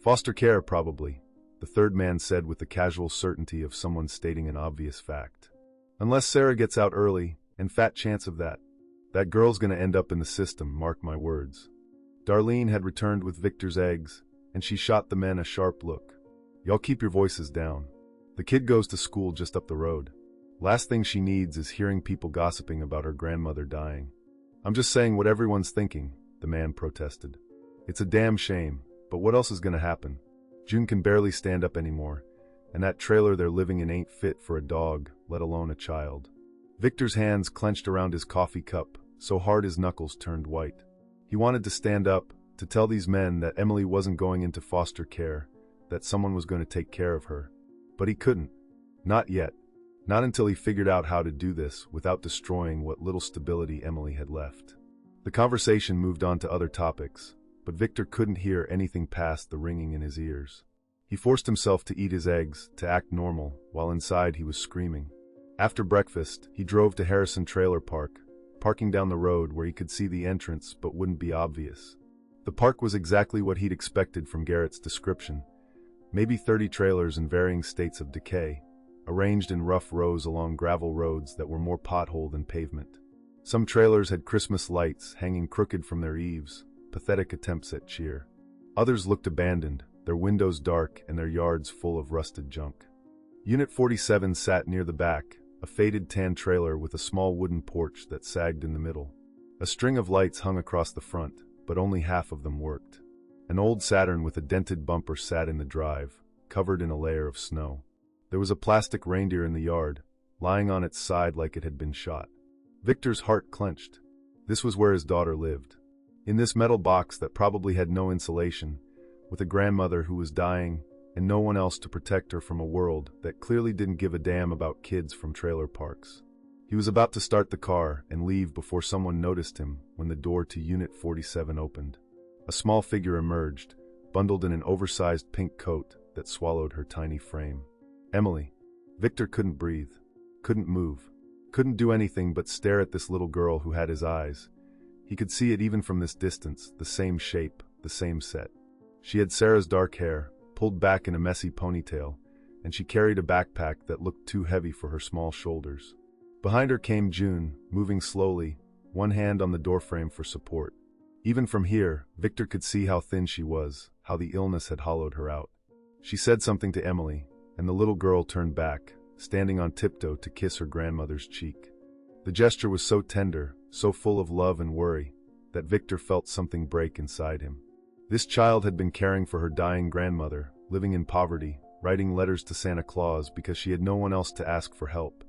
"Foster care, probably," the third man said with the casual certainty of someone stating an obvious fact. "Unless Sarah gets out early, and fat chance of that. That girl's gonna end up in the system, mark my words." Darlene had returned with Victor's eggs, and she shot the men a sharp look. "Y'all keep your voices down. The kid goes to school just up the road. Last thing she needs is hearing people gossiping about her grandmother dying." "I'm just saying what everyone's thinking," the man protested. "It's a damn shame, but what else is gonna happen? June can barely stand up anymore, and that trailer they're living in ain't fit for a dog, let alone a child." Victor's hands clenched around his coffee cup, so hard his knuckles turned white. He wanted to stand up, to tell these men that Emily wasn't going into foster care, that someone was going to take care of her. But he couldn't. Not yet. Not until he figured out how to do this without destroying what little stability Emily had left. The conversation moved on to other topics, but Victor couldn't hear anything past the ringing in his ears. He forced himself to eat his eggs, to act normal, while inside he was screaming. After breakfast, he drove to Harrison Trailer Park, parking down the road where he could see the entrance but wouldn't be obvious. The park was exactly what he'd expected from Garrett's description. Maybe 30 trailers in varying states of decay, arranged in rough rows along gravel roads that were more pothole than pavement. Some trailers had Christmas lights hanging crooked from their eaves, pathetic attempts at cheer. Others looked abandoned, their windows dark and their yards full of rusted junk. Unit 47 sat near the back, a faded tan trailer with a small wooden porch that sagged in the middle. A string of lights hung across the front, but only half of them worked. An old Saturn with a dented bumper sat in the drive, covered in a layer of snow. There was a plastic reindeer in the yard, lying on its side like it had been shot. Victor's heart clenched. This was where his daughter lived. In this metal box that probably had no insulation, with a grandmother who was dying, and no one else to protect her from a world that clearly didn't give a damn about kids from trailer parks. He was about to start the car and leave before someone noticed him when the door to Unit 47 opened. A small figure emerged, bundled in an oversized pink coat that swallowed her tiny frame. Emily. Victor couldn't breathe, couldn't move, couldn't do anything but stare at this little girl who had his eyes. He could see it even from this distance, the same shape, the same set. She had Sarah's dark hair, pulled back in a messy ponytail, and she carried a backpack that looked too heavy for her small shoulders. Behind her came June, moving slowly, one hand on the doorframe for support. Even from here, Victor could see how thin she was, how the illness had hollowed her out. She said something to Emily, and the little girl turned back, standing on tiptoe to kiss her grandmother's cheek. The gesture was so tender, so full of love and worry, that Victor felt something break inside him. This child had been caring for her dying grandmother, living in poverty, writing letters to Santa Claus because she had no one else to ask for help.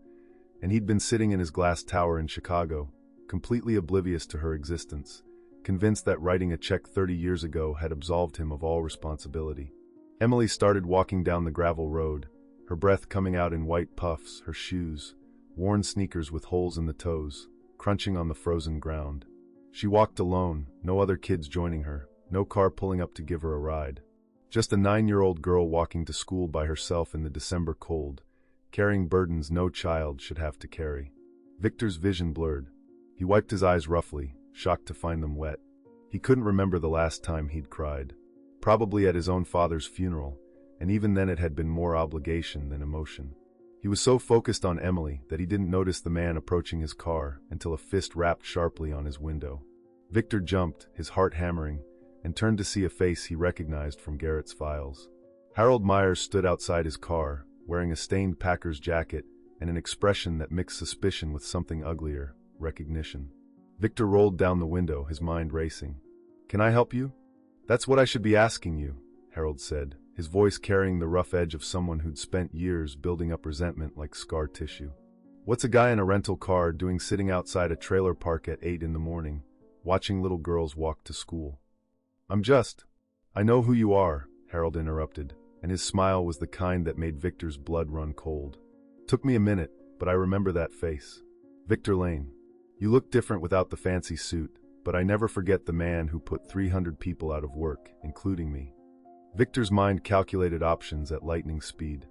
And he'd been sitting in his glass tower in Chicago, completely oblivious to her existence, convinced that writing a check 30 years ago had absolved him of all responsibility. Emily started walking down the gravel road, her breath coming out in white puffs, her shoes, worn sneakers with holes in the toes, crunching on the frozen ground. She walked alone, no other kids joining her, no car pulling up to give her a ride. Just a 9-year-old girl walking to school by herself in the December cold, carrying burdens no child should have to carry. Victor's vision blurred. He wiped his eyes roughly, shocked to find them wet. He couldn't remember the last time he'd cried. Probably at his own father's funeral, and even then it had been more obligation than emotion. He was so focused on Emily that he didn't notice the man approaching his car until a fist rapped sharply on his window. Victor jumped, his heart hammering, and turned to see a face he recognized from Garrett's files. Harold Myers stood outside his car, wearing a stained Packers jacket and an expression that mixed suspicion with something uglier, recognition. Victor rolled down the window, his mind racing. "Can I help you?" "That's what I should be asking you," Harold said, his voice carrying the rough edge of someone who'd spent years building up resentment like scar tissue. "What's a guy in a rental car doing sitting outside a trailer park at 8 in the morning, watching little girls walk to school?" "I know who you are," Harold interrupted, and his smile was the kind that made Victor's blood run cold. "Took me a minute, but I remember that face. Victor Lane. You look different without the fancy suit, but I never forget the man who put 300 people out of work, including me." Victor's mind calculated options at lightning speed.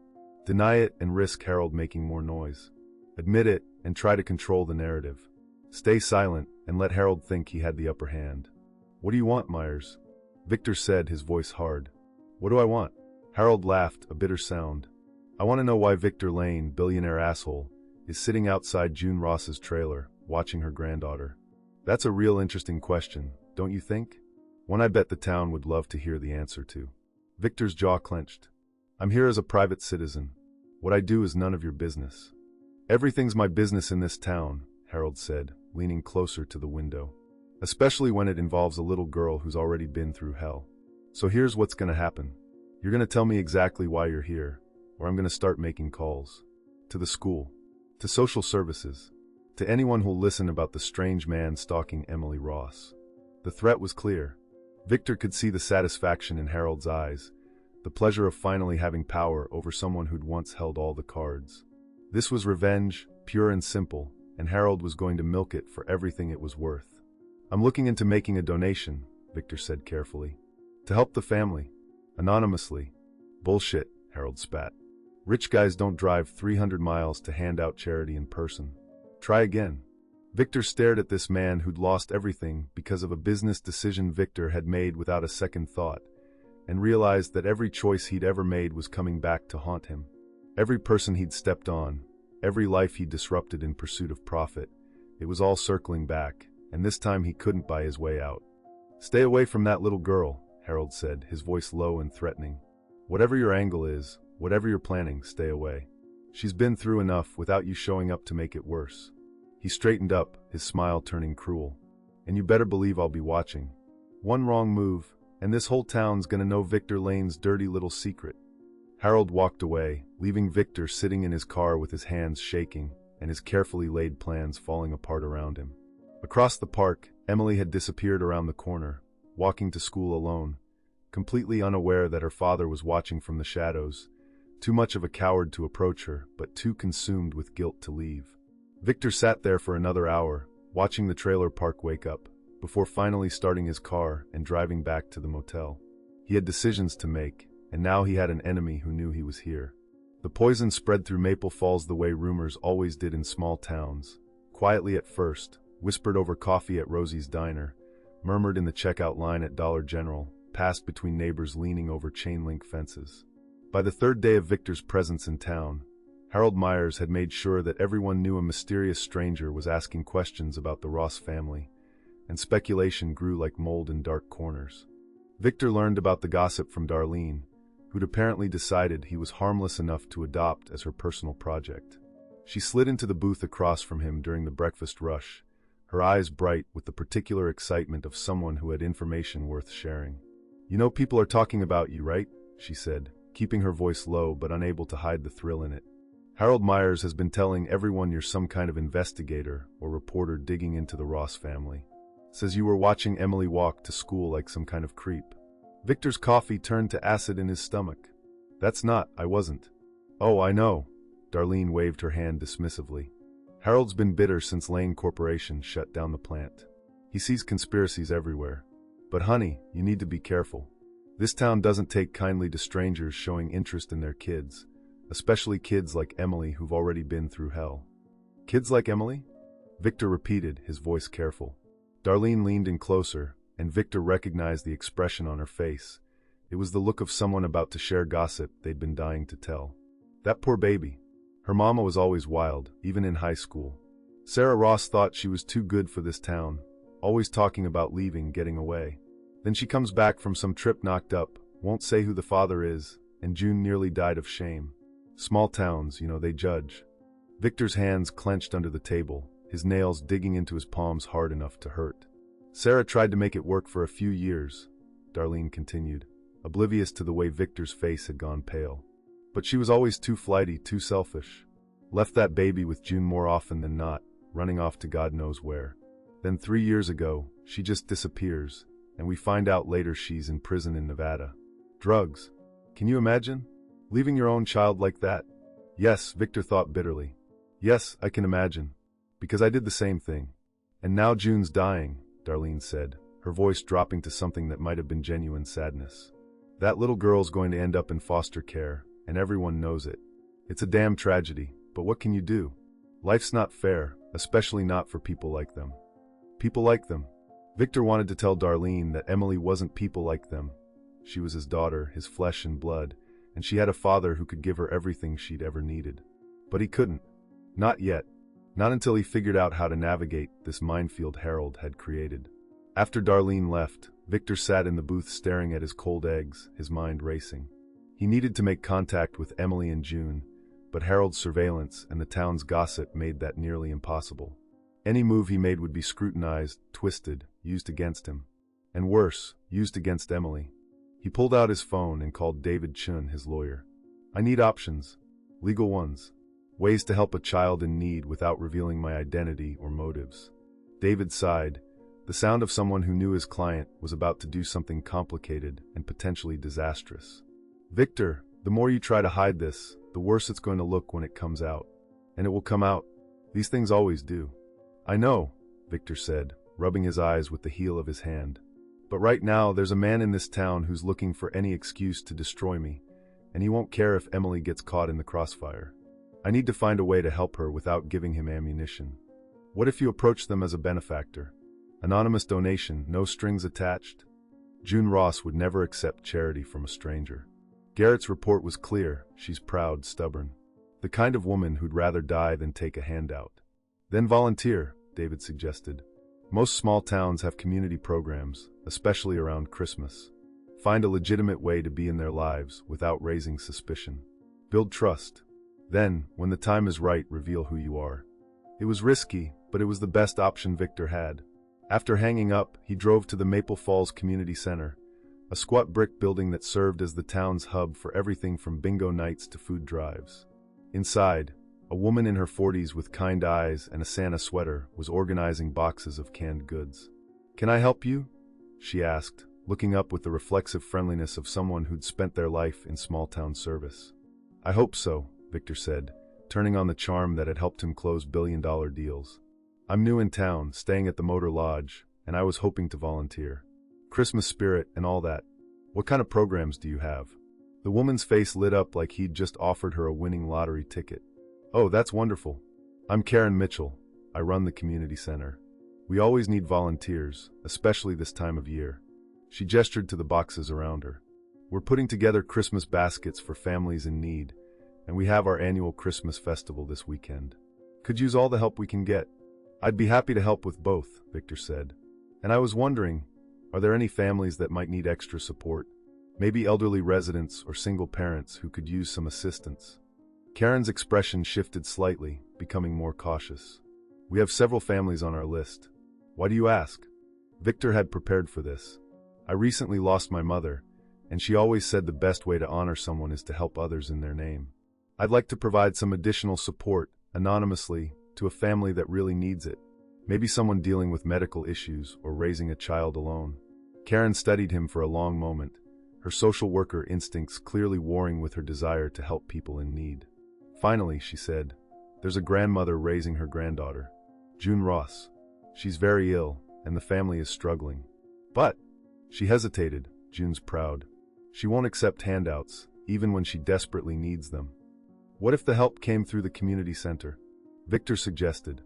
Deny it and risk Harold making more noise. Admit it and try to control the narrative. Stay silent and let Harold think he had the upper hand. "What do you want, Myers?" Victor said, his voice hard. "What do I want?" Harold laughed, a bitter sound. "I want to know why Victor Lane, billionaire asshole, is sitting outside June Ross's trailer, watching her granddaughter. That's a real interesting question, don't you think? One I bet the town would love to hear the answer to." Victor's jaw clenched. "I'm here as a private citizen. What I do is none of your business." "Everything's my business in this town," Harold said, leaning closer to the window. "Especially when it involves a little girl who's already been through hell. So here's what's gonna happen. You're gonna tell me exactly why you're here, or I'm gonna start making calls. To the school. To social services. To anyone who'll listen about the strange man stalking Emily Ross." The threat was clear. Victor could see the satisfaction in Harold's eyes, the pleasure of finally having power over someone who'd once held all the cards. This was revenge, pure and simple, and Harold was going to milk it for everything it was worth. "I'm looking into making a donation," Victor said carefully. "To help the family. Anonymously." "Bullshit," Harold spat. "Rich guys don't drive 300 miles to hand out charity in person. Try again." Victor stared at this man who'd lost everything because of a business decision Victor had made without a second thought, and realized that every choice he'd ever made was coming back to haunt him. Every person he'd stepped on, every life he'd disrupted in pursuit of profit, it was all circling back, and this time he couldn't buy his way out. "Stay away from that little girl," Harold said, his voice low and threatening. "Whatever your angle is, whatever you're planning, stay away. She's been through enough without you showing up to make it worse." He straightened up, his smile turning cruel. "And you better believe I'll be watching. One wrong move, and this whole town's gonna know Victor Lane's dirty little secret." Harold walked away, leaving Victor sitting in his car with his hands shaking and his carefully laid plans falling apart around him. Across the park, Emily had disappeared around the corner, walking to school alone, completely unaware that her father was watching from the shadows, too much of a coward to approach her, but too consumed with guilt to leave. Victor sat there for another hour, watching the trailer park wake up, before finally starting his car and driving back to the motel. He had decisions to make, and now he had an enemy who knew he was here. The poison spread through Maple Falls the way rumors always did in small towns, quietly at first, whispered over coffee at Rosie's Diner, murmured in the checkout line at Dollar General, passed between neighbors leaning over chain-link fences. By the third day of Victor's presence in town, Harold Myers had made sure that everyone knew a mysterious stranger was asking questions about the Ross family, and speculation grew like mold in dark corners. Victor learned about the gossip from Darlene, who'd apparently decided he was harmless enough to adopt as her personal project. She slid into the booth across from him during the breakfast rush, her eyes bright with the particular excitement of someone who had information worth sharing. "You know people are talking about you, right?" she said, keeping her voice low but unable to hide the thrill in it. "Harold Myers has been telling everyone you're some kind of investigator or reporter digging into the Ross family. Says you were watching Emily walk to school like some kind of creep." Victor's coffee turned to acid in his stomach. I wasn't." "Oh, I know." Darlene waved her hand dismissively. "Harold's been bitter since Lane Corporation shut down the plant. He sees conspiracies everywhere. But honey, you need to be careful. This town doesn't take kindly to strangers showing interest in their kids, especially kids like Emily who've already been through hell." "Kids like Emily?" Victor repeated, his voice careful. Darlene leaned in closer, and Victor recognized the expression on her face. It was the look of someone about to share gossip they'd been dying to tell. That poor baby. Her mama was always wild, even in high school. Sarah Ross thought she was too good for this town, always talking about leaving, getting away. Then she comes back from some trip knocked up, won't say who the father is, and June nearly died of shame. Small towns, they judge. Victor's hands clenched under the table, his nails digging into his palms hard enough to hurt. Sarah tried to make it work for a few years, Darlene continued, oblivious to the way Victor's face had gone pale. But she was always too flighty, too selfish. Left that baby with June more often than not, running off to God knows where. Then 3 years ago, she just disappears, and we find out later she's in prison in Nevada. Drugs. Can you imagine? Leaving your own child like that? Yes, Victor thought bitterly. Yes, I can imagine. Because I did the same thing. And now June's dying, Darlene said, her voice dropping to something that might have been genuine sadness. That little girl's going to end up in foster care, and everyone knows it. It's a damn tragedy, but what can you do? Life's not fair, especially not for people like them. People like them. Victor wanted to tell Darlene that Emily wasn't people like them. She was his daughter, his flesh and blood, and she had a father who could give her everything she'd ever needed. But he couldn't. Not yet. Not until he figured out how to navigate this minefield Harold had created. After Darlene left, Victor sat in the booth staring at his cold eggs, his mind racing. He needed to make contact with Emily and June, but Harold's surveillance and the town's gossip made that nearly impossible. Any move he made would be scrutinized, twisted, used against him. And worse, used against Emily. He pulled out his phone and called David Chun, his lawyer. I need options. Legal ones. Ways to help a child in need without revealing my identity or motives. David sighed, the sound of someone who knew his client was about to do something complicated and potentially disastrous. Victor, the more you try to hide this, the worse it's going to look when it comes out. And it will come out. These things always do. I know, Victor said, rubbing his eyes with the heel of his hand. But right now, there's a man in this town who's looking for any excuse to destroy me, and he won't care if Emily gets caught in the crossfire. I need to find a way to help her without giving him ammunition. What if you approach them as a benefactor? Anonymous donation, no strings attached? June Ross would never accept charity from a stranger. Garrett's report was clear. She's proud, stubborn. The kind of woman who'd rather die than take a handout. Then volunteer, David suggested. Most small towns have community programs, especially around Christmas. Find a legitimate way to be in their lives without raising suspicion. Build trust. Then, when the time is right, reveal who you are. It was risky, but it was the best option Victor had. After hanging up, he drove to the Maple Falls Community Center, a squat brick building that served as the town's hub for everything from bingo nights to food drives. Inside, a woman in her 40s with kind eyes and a Santa sweater was organizing boxes of canned goods. Can I help you? She asked, looking up with the reflexive friendliness of someone who'd spent their life in small-town service. I hope so, Victor said, turning on the charm that had helped him close billion-dollar deals. I'm new in town, staying at the Motor Lodge, and I was hoping to volunteer. Christmas spirit and all that. What kind of programs do you have? The woman's face lit up like he'd just offered her a winning lottery ticket. Oh, that's wonderful. I'm Karen Mitchell. I run the community center. We always need volunteers, especially this time of year. She gestured to the boxes around her. We're putting together Christmas baskets for families in need, and we have our annual Christmas festival this weekend. Could use all the help we can get. I'd be happy to help with both, Victor said. And I was wondering, are there any families that might need extra support? Maybe elderly residents or single parents who could use some assistance. Karen's expression shifted slightly, becoming more cautious. We have several families on our list. Why do you ask? Victor had prepared for this. I recently lost my mother, and she always said the best way to honor someone is to help others in their name. I'd like to provide some additional support, anonymously, to a family that really needs it. Maybe someone dealing with medical issues or raising a child alone. Karen studied him for a long moment, her social worker instincts clearly warring with her desire to help people in need. Finally, she said, there's a grandmother raising her granddaughter, June Ross. She's very ill, and the family is struggling. But, she hesitated, June's proud. She won't accept handouts, even when she desperately needs them. What if the help came through the community center? Victor suggested.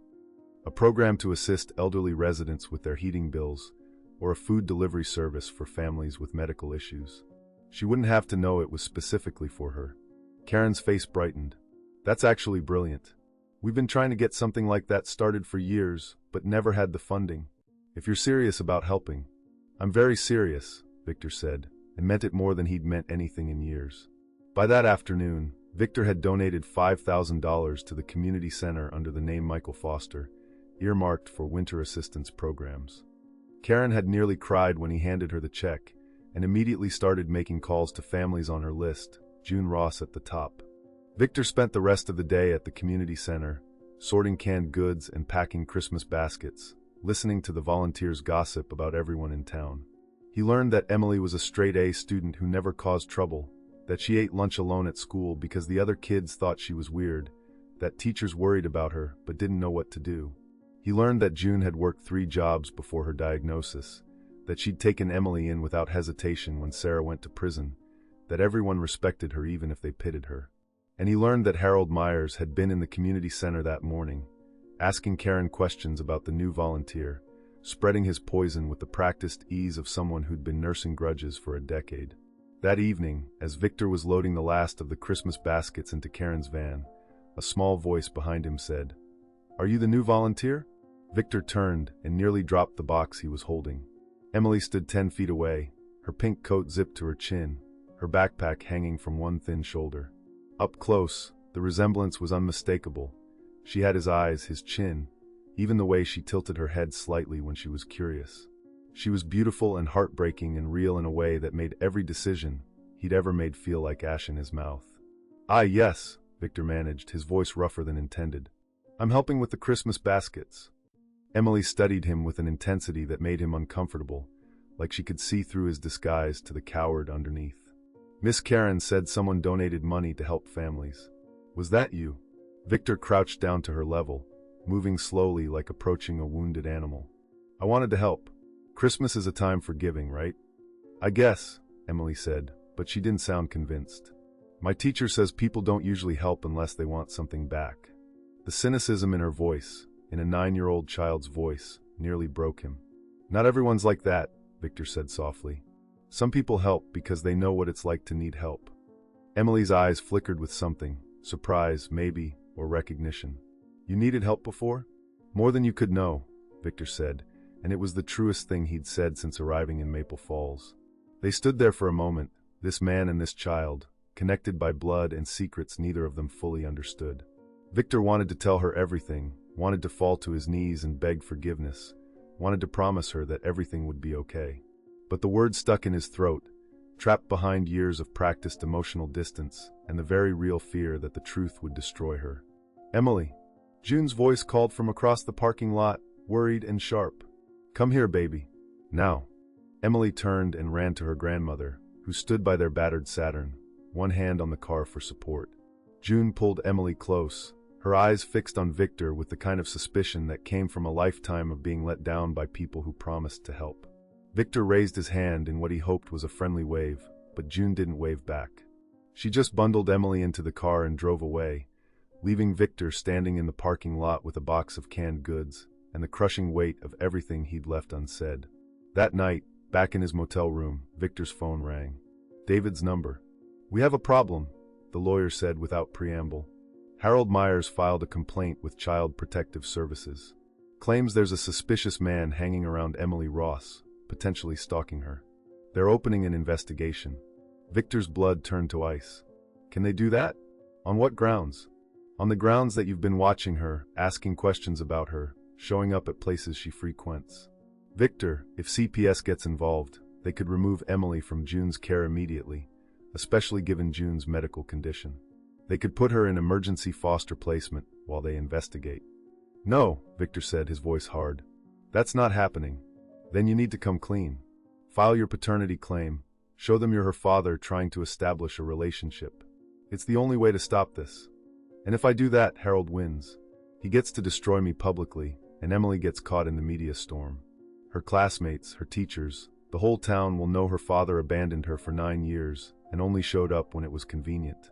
A program to assist elderly residents with their heating bills, or a food delivery service for families with medical issues. She wouldn't have to know it was specifically for her. Karen's face brightened. That's actually brilliant. We've been trying to get something like that started for years, but never had the funding. If you're serious about helping. I'm very serious, Victor said, and meant it more than he'd meant anything in years. By that afternoon, Victor had donated $5,000 to the community center under the name Michael Foster, earmarked for winter assistance programs. Karen had nearly cried when he handed her the check, and immediately started making calls to families on her list, June Ross at the top. Victor spent the rest of the day at the community center, sorting canned goods and packing Christmas baskets, listening to the volunteers gossip about everyone in town. He learned that Emily was a straight-A student who never caused trouble, that she ate lunch alone at school because the other kids thought she was weird, that teachers worried about her but didn't know what to do. He learned that June had worked 3 jobs before her diagnosis, that she'd taken Emily in without hesitation when Sarah went to prison, that everyone respected her even if they pitted her. And he learned that Harold Myers had been in the community center that morning, asking Karen questions about the new volunteer, spreading his poison with the practiced ease of someone who'd been nursing grudges for a decade. That evening, as Victor was loading the last of the Christmas baskets into Karen's van, a small voice behind him said, "Are you the new volunteer?" Victor turned and nearly dropped the box he was holding. Emily stood 10 feet away, her pink coat zipped to her chin, her backpack hanging from one thin shoulder. Up close, the resemblance was unmistakable. She had his eyes, his chin, even the way she tilted her head slightly when she was curious. She was beautiful and heartbreaking and real in a way that made every decision he'd ever made feel like ash in his mouth. "Ah, yes," Victor managed, his voice rougher than intended. "I'm helping with the Christmas baskets." Emily studied him with an intensity that made him uncomfortable, like she could see through his disguise to the coward underneath. "Miss Karen said someone donated money to help families. Was that you?" Victor crouched down to her level, moving slowly like approaching a wounded animal. "I wanted to help. Christmas is a time for giving, right?" "I guess," Emily said, but she didn't sound convinced. "My teacher says people don't usually help unless they want something back." The cynicism in her voice, in a 9-year-old child's voice, nearly broke him. "Not everyone's like that," Victor said softly. "Some people help because they know what it's like to need help." Emily's eyes flickered with something, surprise, maybe, or recognition. "You needed help before?" "More than you could know," Victor said, and it was the truest thing he'd said since arriving in Maple Falls. They stood there for a moment, this man and this child, connected by blood and secrets neither of them fully understood. Victor wanted to tell her everything, wanted to fall to his knees and beg forgiveness, wanted to promise her that everything would be okay. But the words stuck in his throat, trapped behind years of practiced emotional distance and the very real fear that the truth would destroy her. "Emily," June's voice called from across the parking lot, worried and sharp. "Come here, baby. Now." Emily turned and ran to her grandmother, who stood by their battered Saturn, one hand on the car for support. June pulled Emily close, her eyes fixed on Victor with the kind of suspicion that came from a lifetime of being let down by people who promised to help. Victor raised his hand in what he hoped was a friendly wave, but June didn't wave back. She just bundled Emily into the car and drove away, leaving Victor standing in the parking lot with a box of canned goods and the crushing weight of everything he'd left unsaid. That night, back in his motel room, Victor's phone rang. David's number. "We have a problem," the lawyer said without preamble. "Harold Myers filed a complaint with Child Protective Services. Claims there's a suspicious man hanging around Emily Ross, potentially stalking her. They're opening an investigation." Victor's blood turned to ice. "Can they do that? On what grounds?" "On the grounds that you've been watching her, asking questions about her, showing up at places she frequents." "Victor, if CPS gets involved, they could remove Emily from June's care immediately, especially given June's medical condition. They could put her in emergency foster placement while they investigate." "No," Victor said, his voice hard. "That's not happening. Then you need to come clean. File your paternity claim. Show them you're her father trying to establish a relationship. It's the only way to stop this. And if I do that, Harold wins. He gets to destroy me publicly, and Emily gets caught in the media storm. Her classmates, her teachers, the whole town will know her father abandoned her for 9 years and only showed up when it was convenient.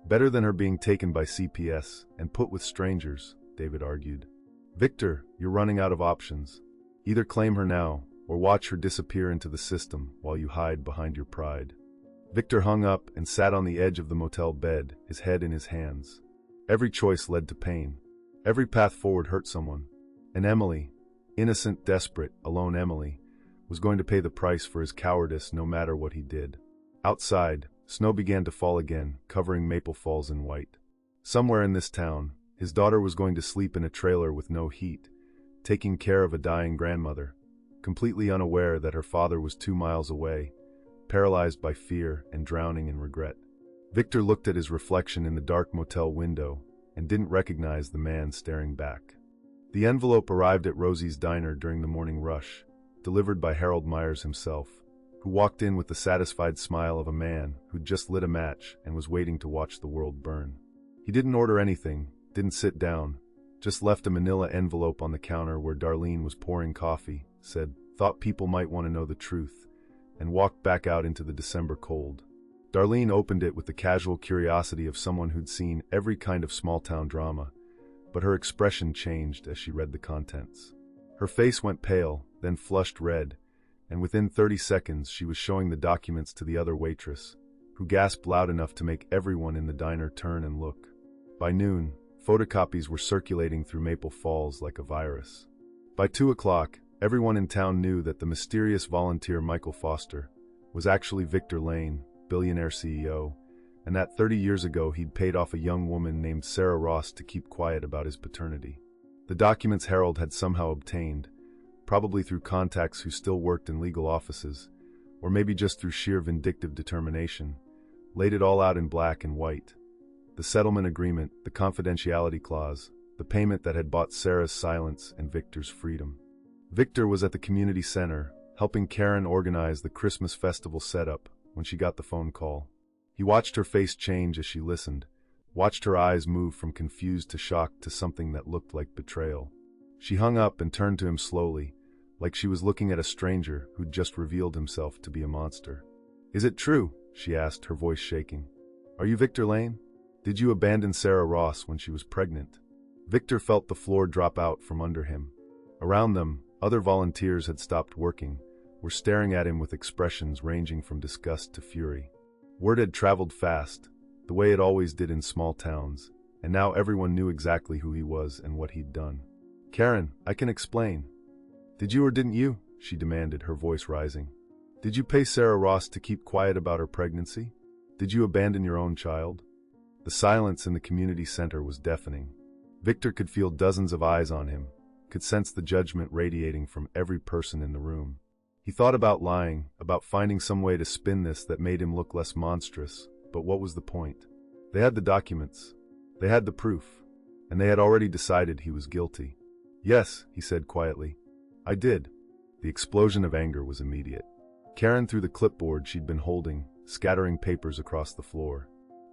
Better than her being taken by CPS and put with strangers," David argued. "Victor, you're running out of options. Either claim her now, or watch her disappear into the system while you hide behind your pride." Victor hung up and sat on the edge of the motel bed, his head in his hands. Every choice led to pain. Every path forward hurt someone. And Emily, innocent, desperate, alone Emily, was going to pay the price for his cowardice no matter what he did. Outside, snow began to fall again, covering Maple Falls in white. Somewhere in this town, his daughter was going to sleep in a trailer with no heat, taking care of a dying grandmother, completely unaware that her father was 2 miles away, paralyzed by fear and drowning in regret. Victor looked at his reflection in the dark motel window and didn't recognize the man staring back. The envelope arrived at Rosie's diner during the morning rush, delivered by Harold Myers himself, who walked in with the satisfied smile of a man who'd just lit a match and was waiting to watch the world burn. He didn't order anything, didn't sit down, just left a manila envelope on the counter where Darlene was pouring coffee, said, "Thought people might want to know the truth," and walked back out into the December cold. Darlene opened it with the casual curiosity of someone who'd seen every kind of small-town drama, but her expression changed as she read the contents. Her face went pale, then flushed red, and within 30 seconds she was showing the documents to the other waitress, who gasped loud enough to make everyone in the diner turn and look. By noon, photocopies were circulating through Maple Falls like a virus. By 2 o'clock, everyone in town knew that the mysterious volunteer Michael Foster was actually Victor Lane, Billionaire CEO, and that 30 years ago he'd paid off a young woman named Sarah Ross to keep quiet about his paternity. The documents Harold had somehow obtained, probably through contacts who still worked in legal offices, or maybe just through sheer vindictive determination, laid it all out in black and white. The settlement agreement, the confidentiality clause, the payment that had bought Sarah's silence and Victor's freedom. Victor was at the community center, helping Karen organize the Christmas festival setup when she got the phone call. He watched her face change as she listened, watched her eyes move from confused to shocked to something that looked like betrayal. She hung up and turned to him slowly, like she was looking at a stranger who'd just revealed himself to be a monster. "Is it true?" she asked, her voice shaking. "Are you Victor Lane? Did you abandon Sarah Ross when she was pregnant?" Victor felt the floor drop out from under him. Around them, other volunteers had stopped working, were staring at him with expressions ranging from disgust to fury. Word had traveled fast, the way it always did in small towns, and now everyone knew exactly who he was and what he'd done. "Karen, I can explain. Did you or didn't you?" she demanded, her voice rising. "Did you pay Sarah Ross to keep quiet about her pregnancy? Did you abandon your own child?" The silence in the community center was deafening. Victor could feel dozens of eyes on him, could sense the judgment radiating from every person in the room. He thought about lying, about finding some way to spin this that made him look less monstrous, but what was the point? They had the documents. They had the proof. And they had already decided he was guilty. "Yes," he said quietly. "I did." The explosion of anger was immediate. Karen threw the clipboard she'd been holding, scattering papers across the floor.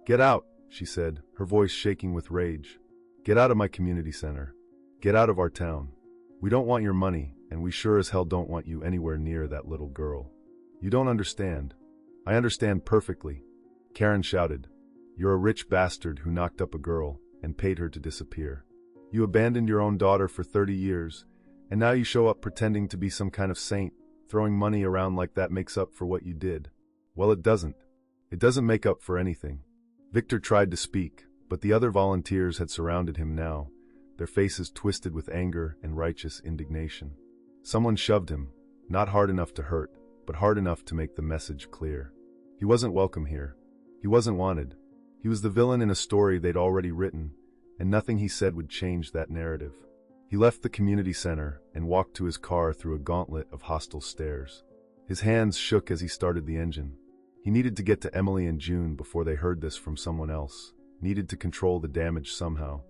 "Get out," she said, her voice shaking with rage. "Get out of my community center. Get out of our town. We don't want your money, and we sure as hell don't want you anywhere near that little girl. You don't understand." "I understand perfectly," Karen shouted. "You're a rich bastard who knocked up a girl and paid her to disappear. You abandoned your own daughter for 30 years, and now you show up pretending to be some kind of saint. Throwing money around like that makes up for what you did. Well, it doesn't. It doesn't make up for anything." Victor tried to speak, but the other volunteers had surrounded him now, their faces twisted with anger and righteous indignation. Someone shoved him, not hard enough to hurt, but hard enough to make the message clear. He wasn't welcome here. He wasn't wanted. He was the villain in a story they'd already written, and nothing he said would change that narrative. He left the community center and walked to his car through a gauntlet of hostile stares. His hands shook as he started the engine. He needed to get to Emily and June before they heard this from someone else, needed to control the damage somehow,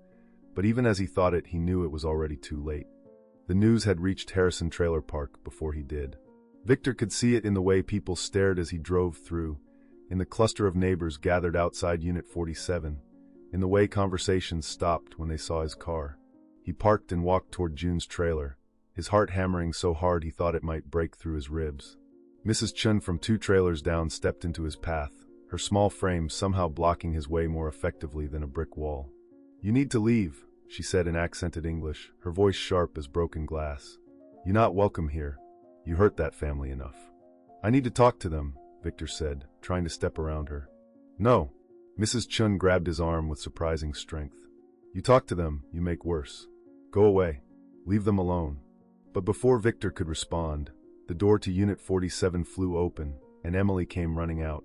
but even as he thought it, he knew it was already too late. The news had reached Harrison Trailer Park before he did. Victor could see it in the way people stared as he drove through, in the cluster of neighbors gathered outside Unit 47, in the way conversations stopped when they saw his car. He parked and walked toward June's trailer, his heart hammering so hard he thought it might break through his ribs. Mrs. Chun from 2 trailers down stepped into his path, her small frame somehow blocking his way more effectively than a brick wall. "You need to leave," she said in accented English, her voice sharp as broken glass. "You're not welcome here. You hurt that family enough. I need to talk to them," Victor said, trying to step around her. No. Mrs. Chun grabbed his arm with surprising strength. You talk to them, you make worse. Go away. Leave them alone. But before Victor could respond, the door to Unit 47 flew open, and Emily came running out,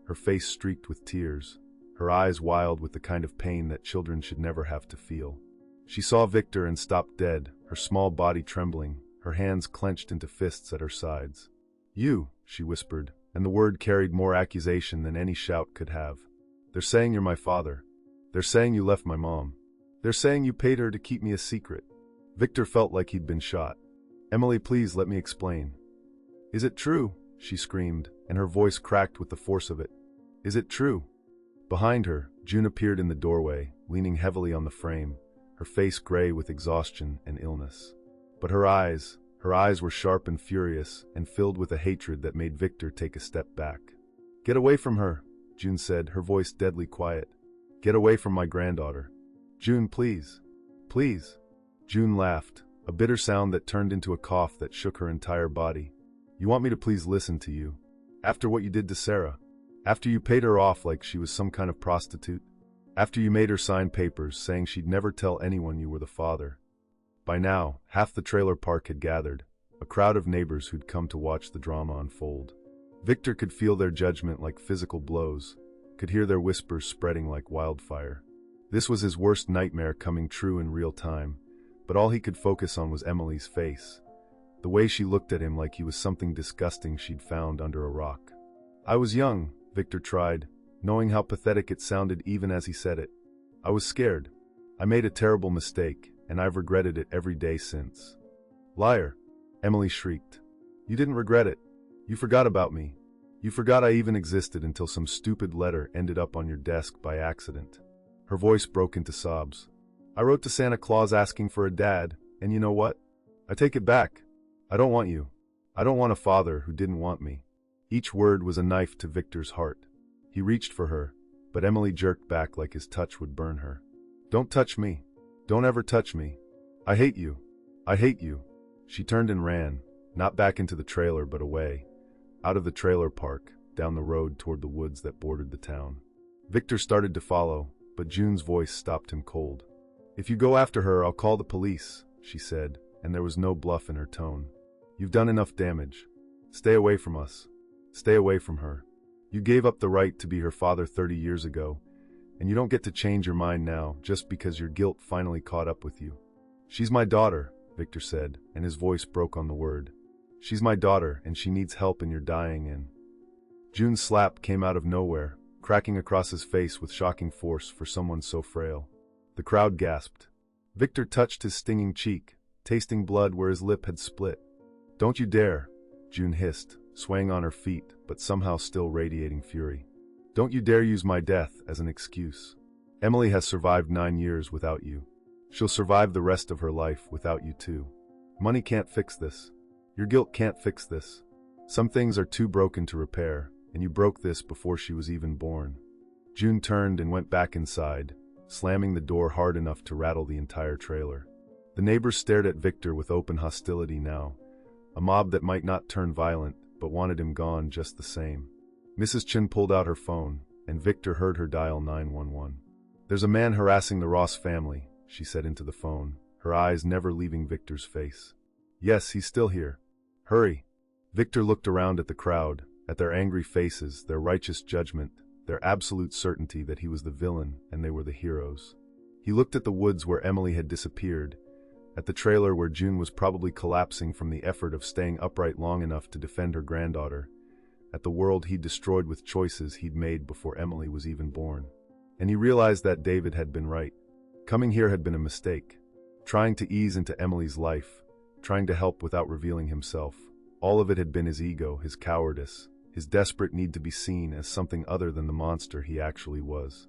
her face streaked with tears, her eyes wild with the kind of pain that children should never have to feel. She saw Victor and stopped dead, her small body trembling, her hands clenched into fists at her sides. You, she whispered, and the word carried more accusation than any shout could have. They're saying you're my father. They're saying you left my mom. They're saying you paid her to keep me a secret. Victor felt like he'd been shot. Emily, please let me explain. Is it true? She screamed, and her voice cracked with the force of it. Is it true? Behind her, June appeared in the doorway, leaning heavily on the frame, her face gray with exhaustion and illness. But her eyes were sharp and furious, and filled with a hatred that made Victor take a step back. Get away from her, June said, her voice deadly quiet. Get away from my granddaughter. June, please. Please. June laughed, a bitter sound that turned into a cough that shook her entire body. You want me to please listen to you? After what you did to Sarah? After you paid her off like she was some kind of prostitute? After you made her sign papers saying she'd never tell anyone you were the father? By now, half the trailer park had gathered, a crowd of neighbors who'd come to watch the drama unfold. Victor could feel their judgment like physical blows, could hear their whispers spreading like wildfire. This was his worst nightmare coming true in real time, but all he could focus on was Emily's face. The way she looked at him like he was something disgusting she'd found under a rock. I was young, Victor tried, knowing how pathetic it sounded even as he said it. I was scared. I made a terrible mistake, and I've regretted it every day since. Liar, Emily shrieked. You didn't regret it. You forgot about me. You forgot I even existed until some stupid letter ended up on your desk by accident. Her voice broke into sobs. I wrote to Santa Claus asking for a dad, and you know what? I take it back. I don't want you. I don't want a father who didn't want me. Each word was a knife to Victor's heart. He reached for her, but Emily jerked back like his touch would burn her. Don't touch me. Don't ever touch me. I hate you. I hate you. She turned and ran, not back into the trailer but away, out of the trailer park, down the road toward the woods that bordered the town. Victor started to follow, but June's voice stopped him cold. If you go after her, I'll call the police, she said, and there was no bluff in her tone. You've done enough damage. Stay away from us. Stay away from her. You gave up the right to be her father 30 years ago, and you don't get to change your mind now just because your guilt finally caught up with you. She's my daughter, Victor said, and his voice broke on the word. She's my daughter, and she needs help and you're dying in. June's slap came out of nowhere, cracking across his face with shocking force for someone so frail. The crowd gasped. Victor touched his stinging cheek, tasting blood where his lip had split. Don't you dare, June hissed, swaying on her feet, but somehow still radiating fury. Don't you dare use my death as an excuse. Emily has survived 9 years without you. She'll survive the rest of her life without you too. Money can't fix this. Your guilt can't fix this. Some things are too broken to repair, and you broke this before she was even born. June turned and went back inside, slamming the door hard enough to rattle the entire trailer. The neighbors stared at Victor with open hostility now, a mob that might not turn violent, but wanted him gone just the same. Mrs. Chin pulled out her phone, and Victor heard her dial 911. There's a man harassing the Ross family, she said into the phone, her eyes never leaving Victor's face. Yes, he's still here. Hurry. Victor looked around at the crowd, at their angry faces, their righteous judgment, their absolute certainty that he was the villain and they were the heroes. He looked at the woods where Emily had disappeared, at the trailer where June was probably collapsing from the effort of staying upright long enough to defend her granddaughter, at the world he'd destroyed with choices he'd made before Emily was even born. And he realized that David had been right. Coming here had been a mistake. Trying to ease into Emily's life, trying to help without revealing himself. All of it had been his ego, his cowardice, his desperate need to be seen as something other than the monster he actually was.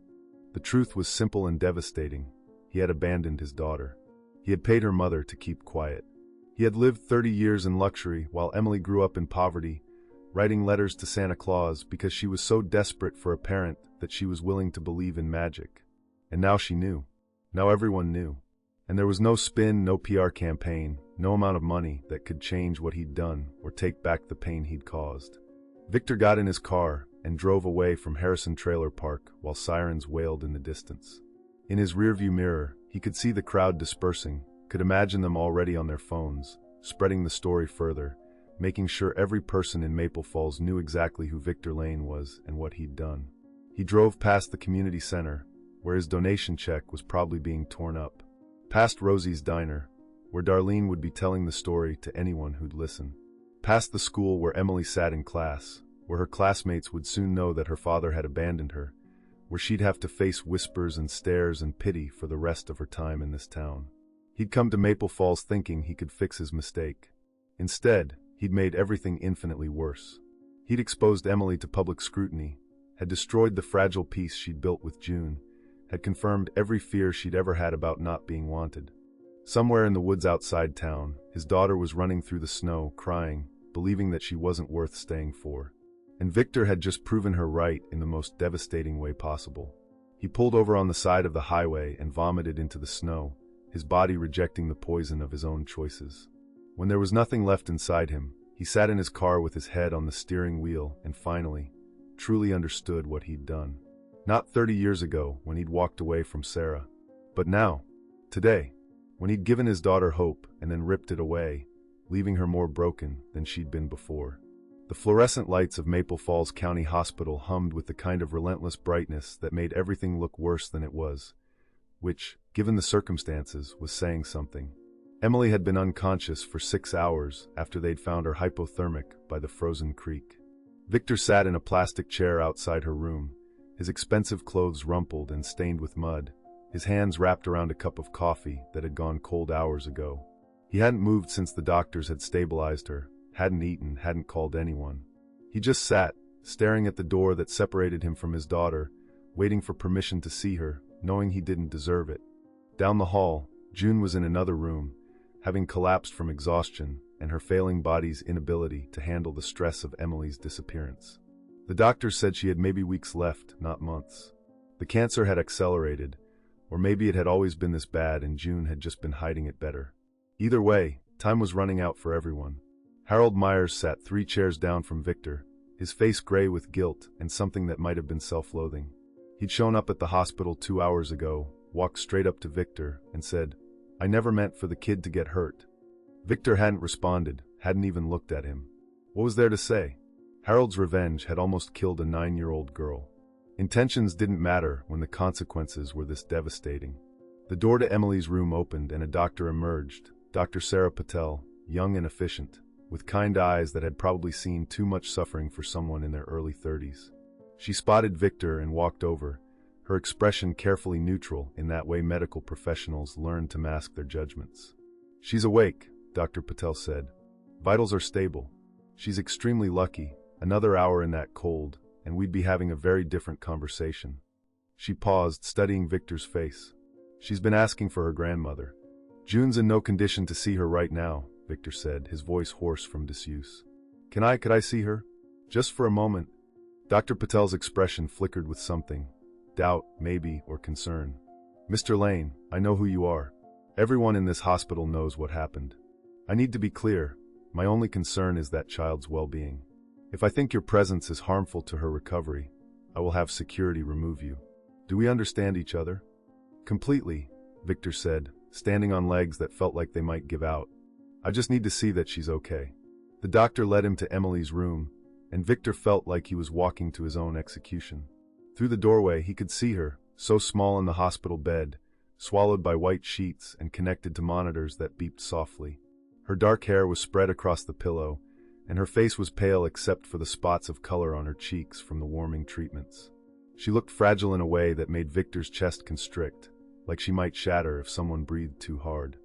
The truth was simple and devastating. He had abandoned his daughter. He had paid her mother to keep quiet. He had lived 30 years in luxury while Emily grew up in poverty, writing letters to Santa Claus because she was so desperate for a parent that she was willing to believe in magic. And now she knew. Now everyone knew. And there was no spin, no PR campaign, no amount of money that could change what he'd done or take back the pain he'd caused. Victor got in his car and drove away from Harrison Trailer Park while sirens wailed in the distance. In his rearview mirror, he could see the crowd dispersing, could imagine them already on their phones, spreading the story further, making sure every person in Maple Falls knew exactly who Victor Lane was and what he'd done. He drove past the community center, where his donation check was probably being torn up, past Rosie's Diner, where Darlene would be telling the story to anyone who'd listen, past the school where Emily sat in class, where her classmates would soon know that her father had abandoned her, where she'd have to face whispers and stares and pity for the rest of her time in this town. He'd come to Maple Falls thinking he could fix his mistake. Instead, he'd made everything infinitely worse. He'd exposed Emily to public scrutiny, had destroyed the fragile peace she'd built with June, had confirmed every fear she'd ever had about not being wanted. Somewhere in the woods outside town, his daughter was running through the snow, crying, believing that she wasn't worth staying for. And Victor had just proven her right in the most devastating way possible. He pulled over on the side of the highway and vomited into the snow, his body rejecting the poison of his own choices. When there was nothing left inside him, he sat in his car with his head on the steering wheel and finally, truly understood what he'd done. Not 30 years ago when he'd walked away from Sarah, but now, today, when he'd given his daughter hope and then ripped it away, leaving her more broken than she'd been before. The fluorescent lights of Maple Falls County Hospital hummed with the kind of relentless brightness that made everything look worse than it was, which, given the circumstances, was saying something. Emily had been unconscious for 6 hours after they'd found her hypothermic by the frozen creek. Victor sat in a plastic chair outside her room, his expensive clothes rumpled and stained with mud, his hands wrapped around a cup of coffee that had gone cold hours ago. He hadn't moved since the doctors had stabilized her, hadn't eaten, hadn't called anyone. He just sat, staring at the door that separated him from his daughter, waiting for permission to see her, knowing he didn't deserve it. Down the hall, June was in another room, having collapsed from exhaustion and her failing body's inability to handle the stress of Emily's disappearance. The doctors said she had maybe weeks left, not months. The cancer had accelerated, or maybe it had always been this bad and June had just been hiding it better. Either way, time was running out for everyone. Harold Myers sat 3 chairs down from Victor, his face gray with guilt and something that might have been self-loathing. He'd shown up at the hospital 2 hours ago, walked straight up to Victor, and said, "I never meant for the kid to get hurt." Victor hadn't responded, hadn't even looked at him. What was there to say? Harold's revenge had almost killed a 9-year-old girl. Intentions didn't matter when the consequences were this devastating. The door to Emily's room opened and a doctor emerged, Dr. Sarah Patel, young and efficient, with kind eyes that had probably seen too much suffering for someone in their early 30s. She spotted Victor and walked over, her expression carefully neutral in that way medical professionals learn to mask their judgments. "She's awake," Dr. Patel said. "Vitals are stable. She's extremely lucky. Another hour in that cold, and we'd be having a very different conversation." She paused, studying Victor's face. "She's been asking for her grandmother. June's in no condition to see her right now," Victor said, his voice hoarse from disuse. Could I see her? Just for a moment?" Dr. Patel's expression flickered with something. Doubt, maybe, or concern. "Mr. Lane, I know who you are. Everyone in this hospital knows what happened. I need to be clear. My only concern is that child's well-being. If I think your presence is harmful to her recovery, I will have security remove you. Do we understand each other?" "Completely," Victor said, standing on legs that felt like they might give out. "I just need to see that she's okay." The doctor led him to Emily's room, and Victor felt like he was walking to his own execution. Through the doorway he could see her, so small in the hospital bed, swallowed by white sheets and connected to monitors that beeped softly. Her dark hair was spread across the pillow, and her face was pale except for the spots of color on her cheeks from the warming treatments. She looked fragile in a way that made Victor's chest constrict, like she might shatter if someone breathed too hard.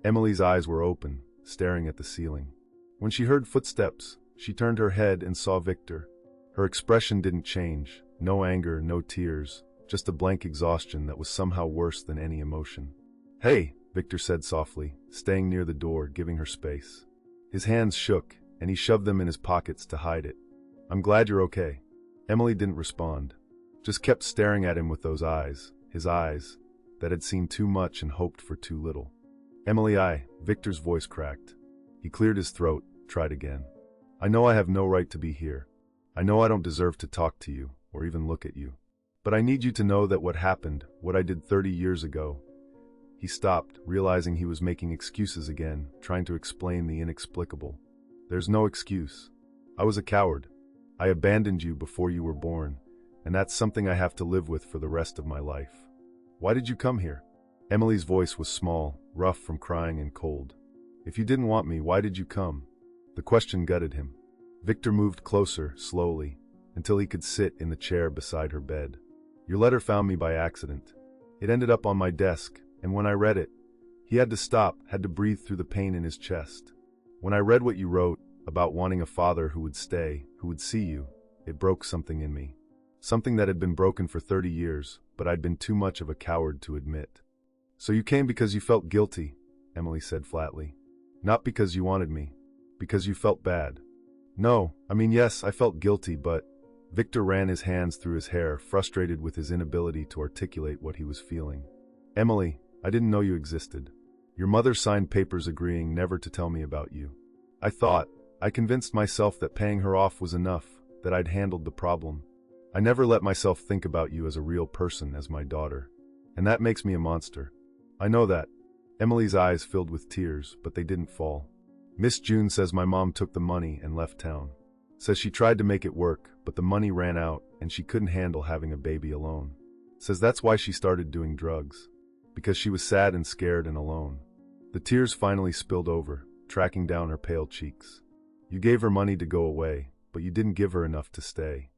Emily's eyes were open, staring at the ceiling. When she heard footsteps, she turned her head and saw Victor. Her expression didn't change, no anger, no tears, just a blank exhaustion that was somehow worse than any emotion. "Hey," Victor said softly, staying near the door, giving her space. His hands shook, and he shoved them in his pockets to hide it. "I'm glad you're okay." Emily didn't respond, just kept staring at him with those eyes, his eyes, that had seen too much and hoped for too little. "Emily, Victor's voice cracked. He cleared his throat, tried again. "I know I have no right to be here. I know I don't deserve to talk to you, or even look at you. But I need you to know that what happened, what I did 30 years ago." He stopped, realizing he was making excuses again, trying to explain the inexplicable. "There's no excuse. I was a coward. I abandoned you before you were born, and that's something I have to live with for the rest of my life." "Why did you come here?" Emily's voice was small, rough from crying and cold. "If you didn't want me, why did you come?" The question gutted him. Victor moved closer, slowly, until he could sit in the chair beside her bed. "Your letter found me by accident. It ended up on my desk, and when I read it, he had to stop, had to breathe through the pain in his chest. When I read what you wrote, about wanting a father who would stay, who would see you, it broke something in me. Something that had been broken for 30 years, but I'd been too much of a coward to admit." "So you came because you felt guilty," Emily said flatly. "Not because you wanted me. Because you felt bad." "No, I mean yes, I felt guilty, but..." Victor ran his hands through his hair, frustrated with his inability to articulate what he was feeling. "Emily, I didn't know you existed. Your mother signed papers agreeing never to tell me about you. I convinced myself that paying her off was enough, that I'd handled the problem. I never let myself think about you as a real person, as my daughter. And that makes me a monster. I know that." Emily's eyes filled with tears, but they didn't fall. "Miss June says my mom took the money and left town. Says she tried to make it work, but the money ran out and she couldn't handle having a baby alone. Says that's why she started doing drugs. Because she was sad and scared and alone." The tears finally spilled over, tracking down her pale cheeks. "You gave her money to go away, but you didn't give her enough to stay."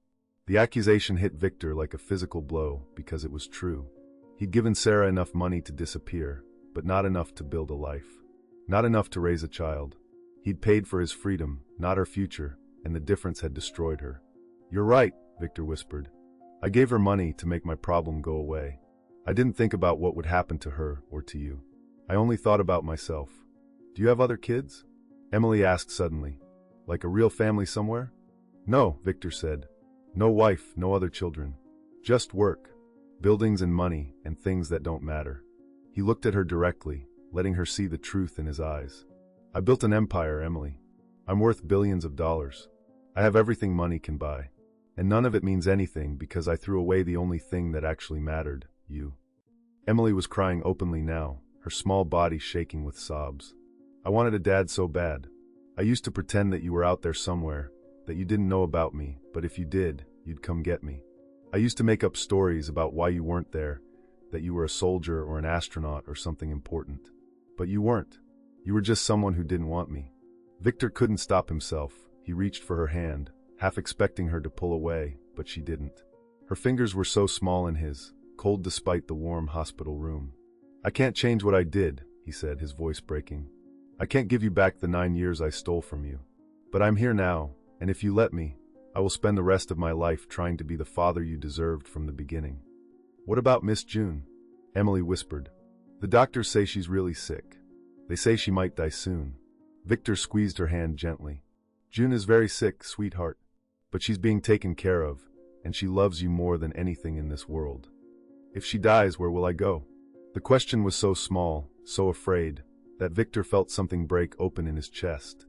The accusation hit Victor like a physical blow because it was true. He'd given Sarah enough money to disappear, but not enough to build a life. Not enough to raise a child. He'd paid for his freedom, not her future, and the difference had destroyed her. "You're right," Victor whispered. "I gave her money to make my problem go away. I didn't think about what would happen to her or to you. I only thought about myself." "Do you have other kids?" Emily asked suddenly. "Like a real family somewhere?" "No," Victor said. "No wife, no other children. Just work. Buildings and money, and things that don't matter." He looked at her directly, letting her see the truth in his eyes. "I built an empire, Emily. I'm worth billions of dollars. I have everything money can buy. And none of it means anything because I threw away the only thing that actually mattered, you." Emily was crying openly now, her small body shaking with sobs. "I wanted a dad so bad. I used to pretend that you were out there somewhere, that you didn't know about me, but if you did, you'd come get me. I used to make up stories about why you weren't there, that you were a soldier or an astronaut or something important. But you weren't. You were just someone who didn't want me." Victor couldn't stop himself. He reached for her hand, half expecting her to pull away, but she didn't. Her fingers were so small in his, cold despite the warm hospital room. "I can't change what I did," he said, his voice breaking. "I can't give you back the 9 years I stole from you. But I'm here now, and if you let me, I will spend the rest of my life trying to be the father you deserved from the beginning." "What about Miss June?" Emily whispered. "The doctors say she's really sick. They say she might die soon." Victor squeezed her hand gently. "June is very sick, sweetheart. But she's being taken care of, and she loves you more than anything in this world. If she dies, where will I go?" The question was so small, so afraid, that Victor felt something break open in his chest.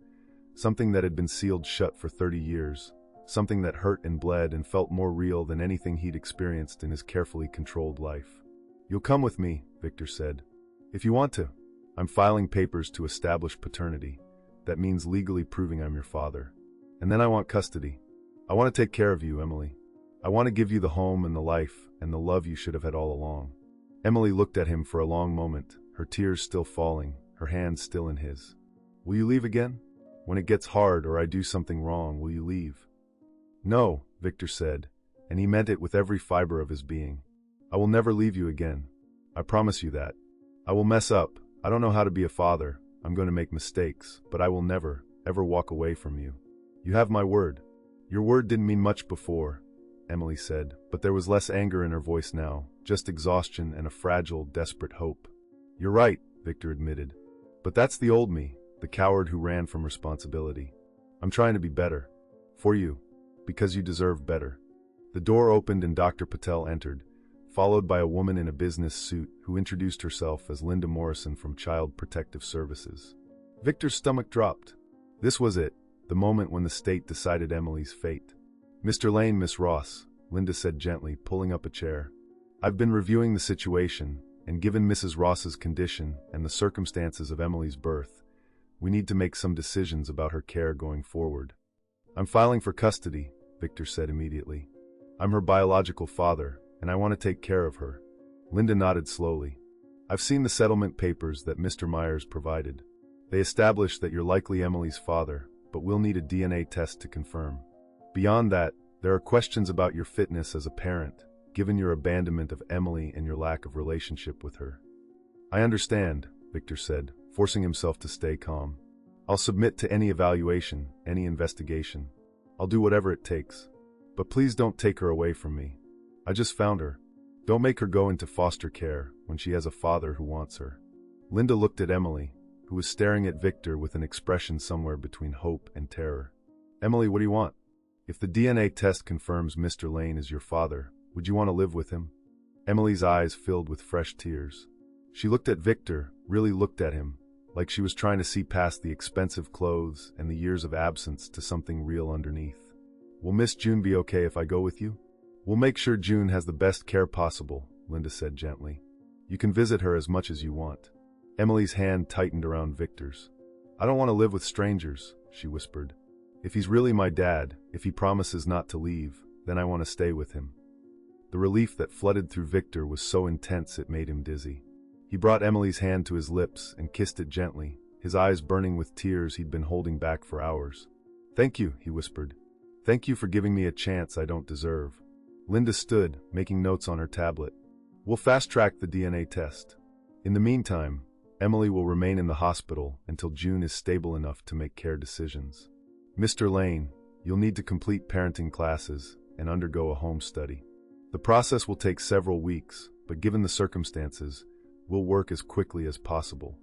Something that had been sealed shut for 30 years. Something that hurt and bled and felt more real than anything he'd experienced in his carefully controlled life. "You'll come with me," Victor said. "If you want to. I'm filing papers to establish paternity. That means legally proving I'm your father. And then I want custody. I want to take care of you, Emily. I want to give you the home and the life and the love you should have had all along." Emily looked at him for a long moment, her tears still falling, her hands still in his. "Will you leave again? When it gets hard or I do something wrong, will you leave?" "No," Victor said, and he meant it with every fiber of his being. "I will never leave you again. I promise you that. I will mess up. I don't know how to be a father. I'm going to make mistakes, but I will never, ever walk away from you. You have my word." "Your word didn't mean much before," Emily said, but there was less anger in her voice now, just exhaustion and a fragile, desperate hope. "You're right," Victor admitted. "But that's the old me, the coward who ran from responsibility. I'm trying to be better. For you. Because you deserve better." The door opened and Dr. Patel entered, followed by a woman in a business suit who introduced herself as Linda Morrison from Child Protective Services. Victor's stomach dropped. This was it, the moment when the state decided Emily's fate. Mr. Lane, Miss Ross, Linda said gently, pulling up a chair. I've been reviewing the situation, and given Mrs. Ross's condition and the circumstances of Emily's birth, we need to make some decisions about her care going forward. I'm filing for custody, Victor said immediately. I'm her biological father, and I want to take care of her. Linda nodded slowly. I've seen the settlement papers that Mr. Myers provided. They establish that you're likely Emily's father, but we'll need a DNA test to confirm. Beyond that, there are questions about your fitness as a parent, given your abandonment of Emily and your lack of relationship with her. I understand, Victor said, forcing himself to stay calm. I'll submit to any evaluation, any investigation. I'll do whatever it takes. But please don't take her away from me. I just found her. Don't make her go into foster care when she has a father who wants her. Linda looked at Emily, who was staring at Victor with an expression somewhere between hope and terror. Emily, what do you want? If the DNA test confirms Mr. Lane is your father, would you want to live with him? Emily's eyes filled with fresh tears. She looked at Victor, really looked at him, like she was trying to see past the expensive clothes and the years of absence to something real underneath. Will Miss June be okay if I go with you? We'll make sure June has the best care possible, Linda said gently. You can visit her as much as you want. Emily's hand tightened around Victor's. I don't want to live with strangers, she whispered. If he's really my dad, if he promises not to leave, then I want to stay with him. The relief that flooded through Victor was so intense it made him dizzy. He brought Emily's hand to his lips and kissed it gently, his eyes burning with tears he'd been holding back for hours. Thank you, he whispered. Thank you for giving me a chance I don't deserve. Linda stood, making notes on her tablet. We'll fast-track the DNA test. In the meantime, Emily will remain in the hospital until June is stable enough to make care decisions. Mr. Lane, you'll need to complete parenting classes and undergo a home study. The process will take several weeks, but given the circumstances, we'll work as quickly as possible.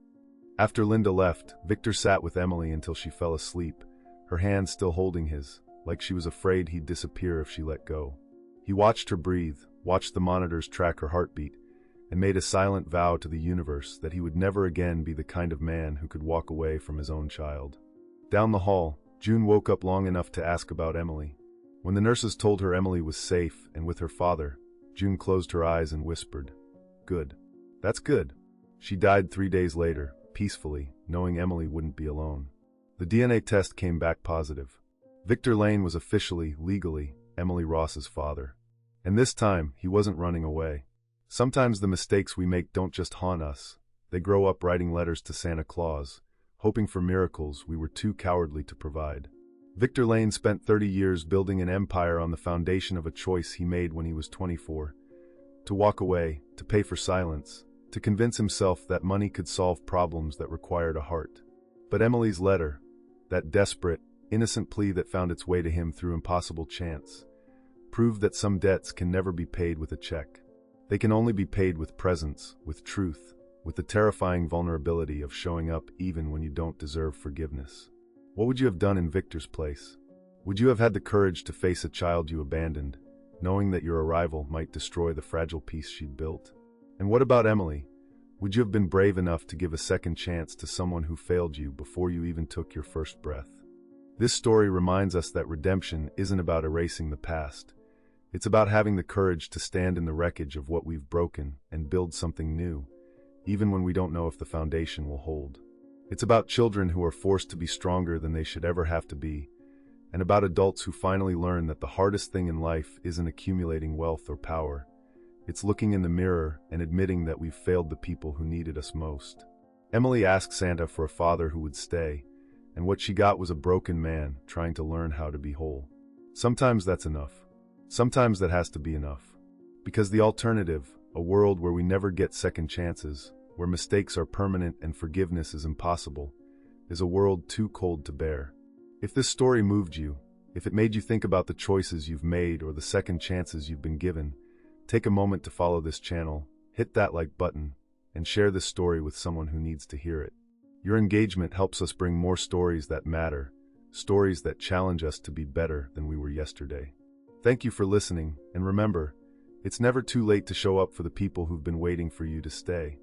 After Linda left, Victor sat with Emily until she fell asleep, her hand still holding his, like she was afraid he'd disappear if she let go. He watched her breathe, watched the monitors track her heartbeat, and made a silent vow to the universe that he would never again be the kind of man who could walk away from his own child. Down the hall, June woke up long enough to ask about Emily. When the nurses told her Emily was safe and with her father, June closed her eyes and whispered, "Good. That's good." She died 3 days later, peacefully, knowing Emily wouldn't be alone. The DNA test came back positive. Victor Lane was officially, legally, Emily Ross's father. And this time, he wasn't running away. Sometimes the mistakes we make don't just haunt us. They grow up writing letters to Santa Claus, hoping for miracles we were too cowardly to provide. Victor Lane spent 30 years building an empire on the foundation of a choice he made when he was 24. To walk away, to pay for silence, to convince himself that money could solve problems that required a heart. But Emily's letter, that desperate, innocent plea that found its way to him through impossible chance, proved that some debts can never be paid with a check. They can only be paid with presence, with truth, with the terrifying vulnerability of showing up even when you don't deserve forgiveness. What would you have done in Victor's place? Would you have had the courage to face a child you abandoned, knowing that your arrival might destroy the fragile peace she'd built? And what about Emily? Would you have been brave enough to give a second chance to someone who failed you before you even took your first breath? This story reminds us that redemption isn't about erasing the past. It's about having the courage to stand in the wreckage of what we've broken and build something new, even when we don't know if the foundation will hold. It's about children who are forced to be stronger than they should ever have to be, and about adults who finally learn that the hardest thing in life isn't accumulating wealth or power. It's looking in the mirror and admitting that we've failed the people who needed us most. Emily asked Santa for a father who would stay, and what she got was a broken man trying to learn how to be whole. Sometimes that's enough. Sometimes that has to be enough. Because the alternative, a world where we never get second chances, where mistakes are permanent and forgiveness is impossible, is a world too cold to bear. If this story moved you, if it made you think about the choices you've made or the second chances you've been given, take a moment to follow this channel, hit that like button, and share this story with someone who needs to hear it. Your engagement helps us bring more stories that matter, stories that challenge us to be better than we were yesterday. Thank you for listening, and remember, it's never too late to show up for the people who've been waiting for you to stay.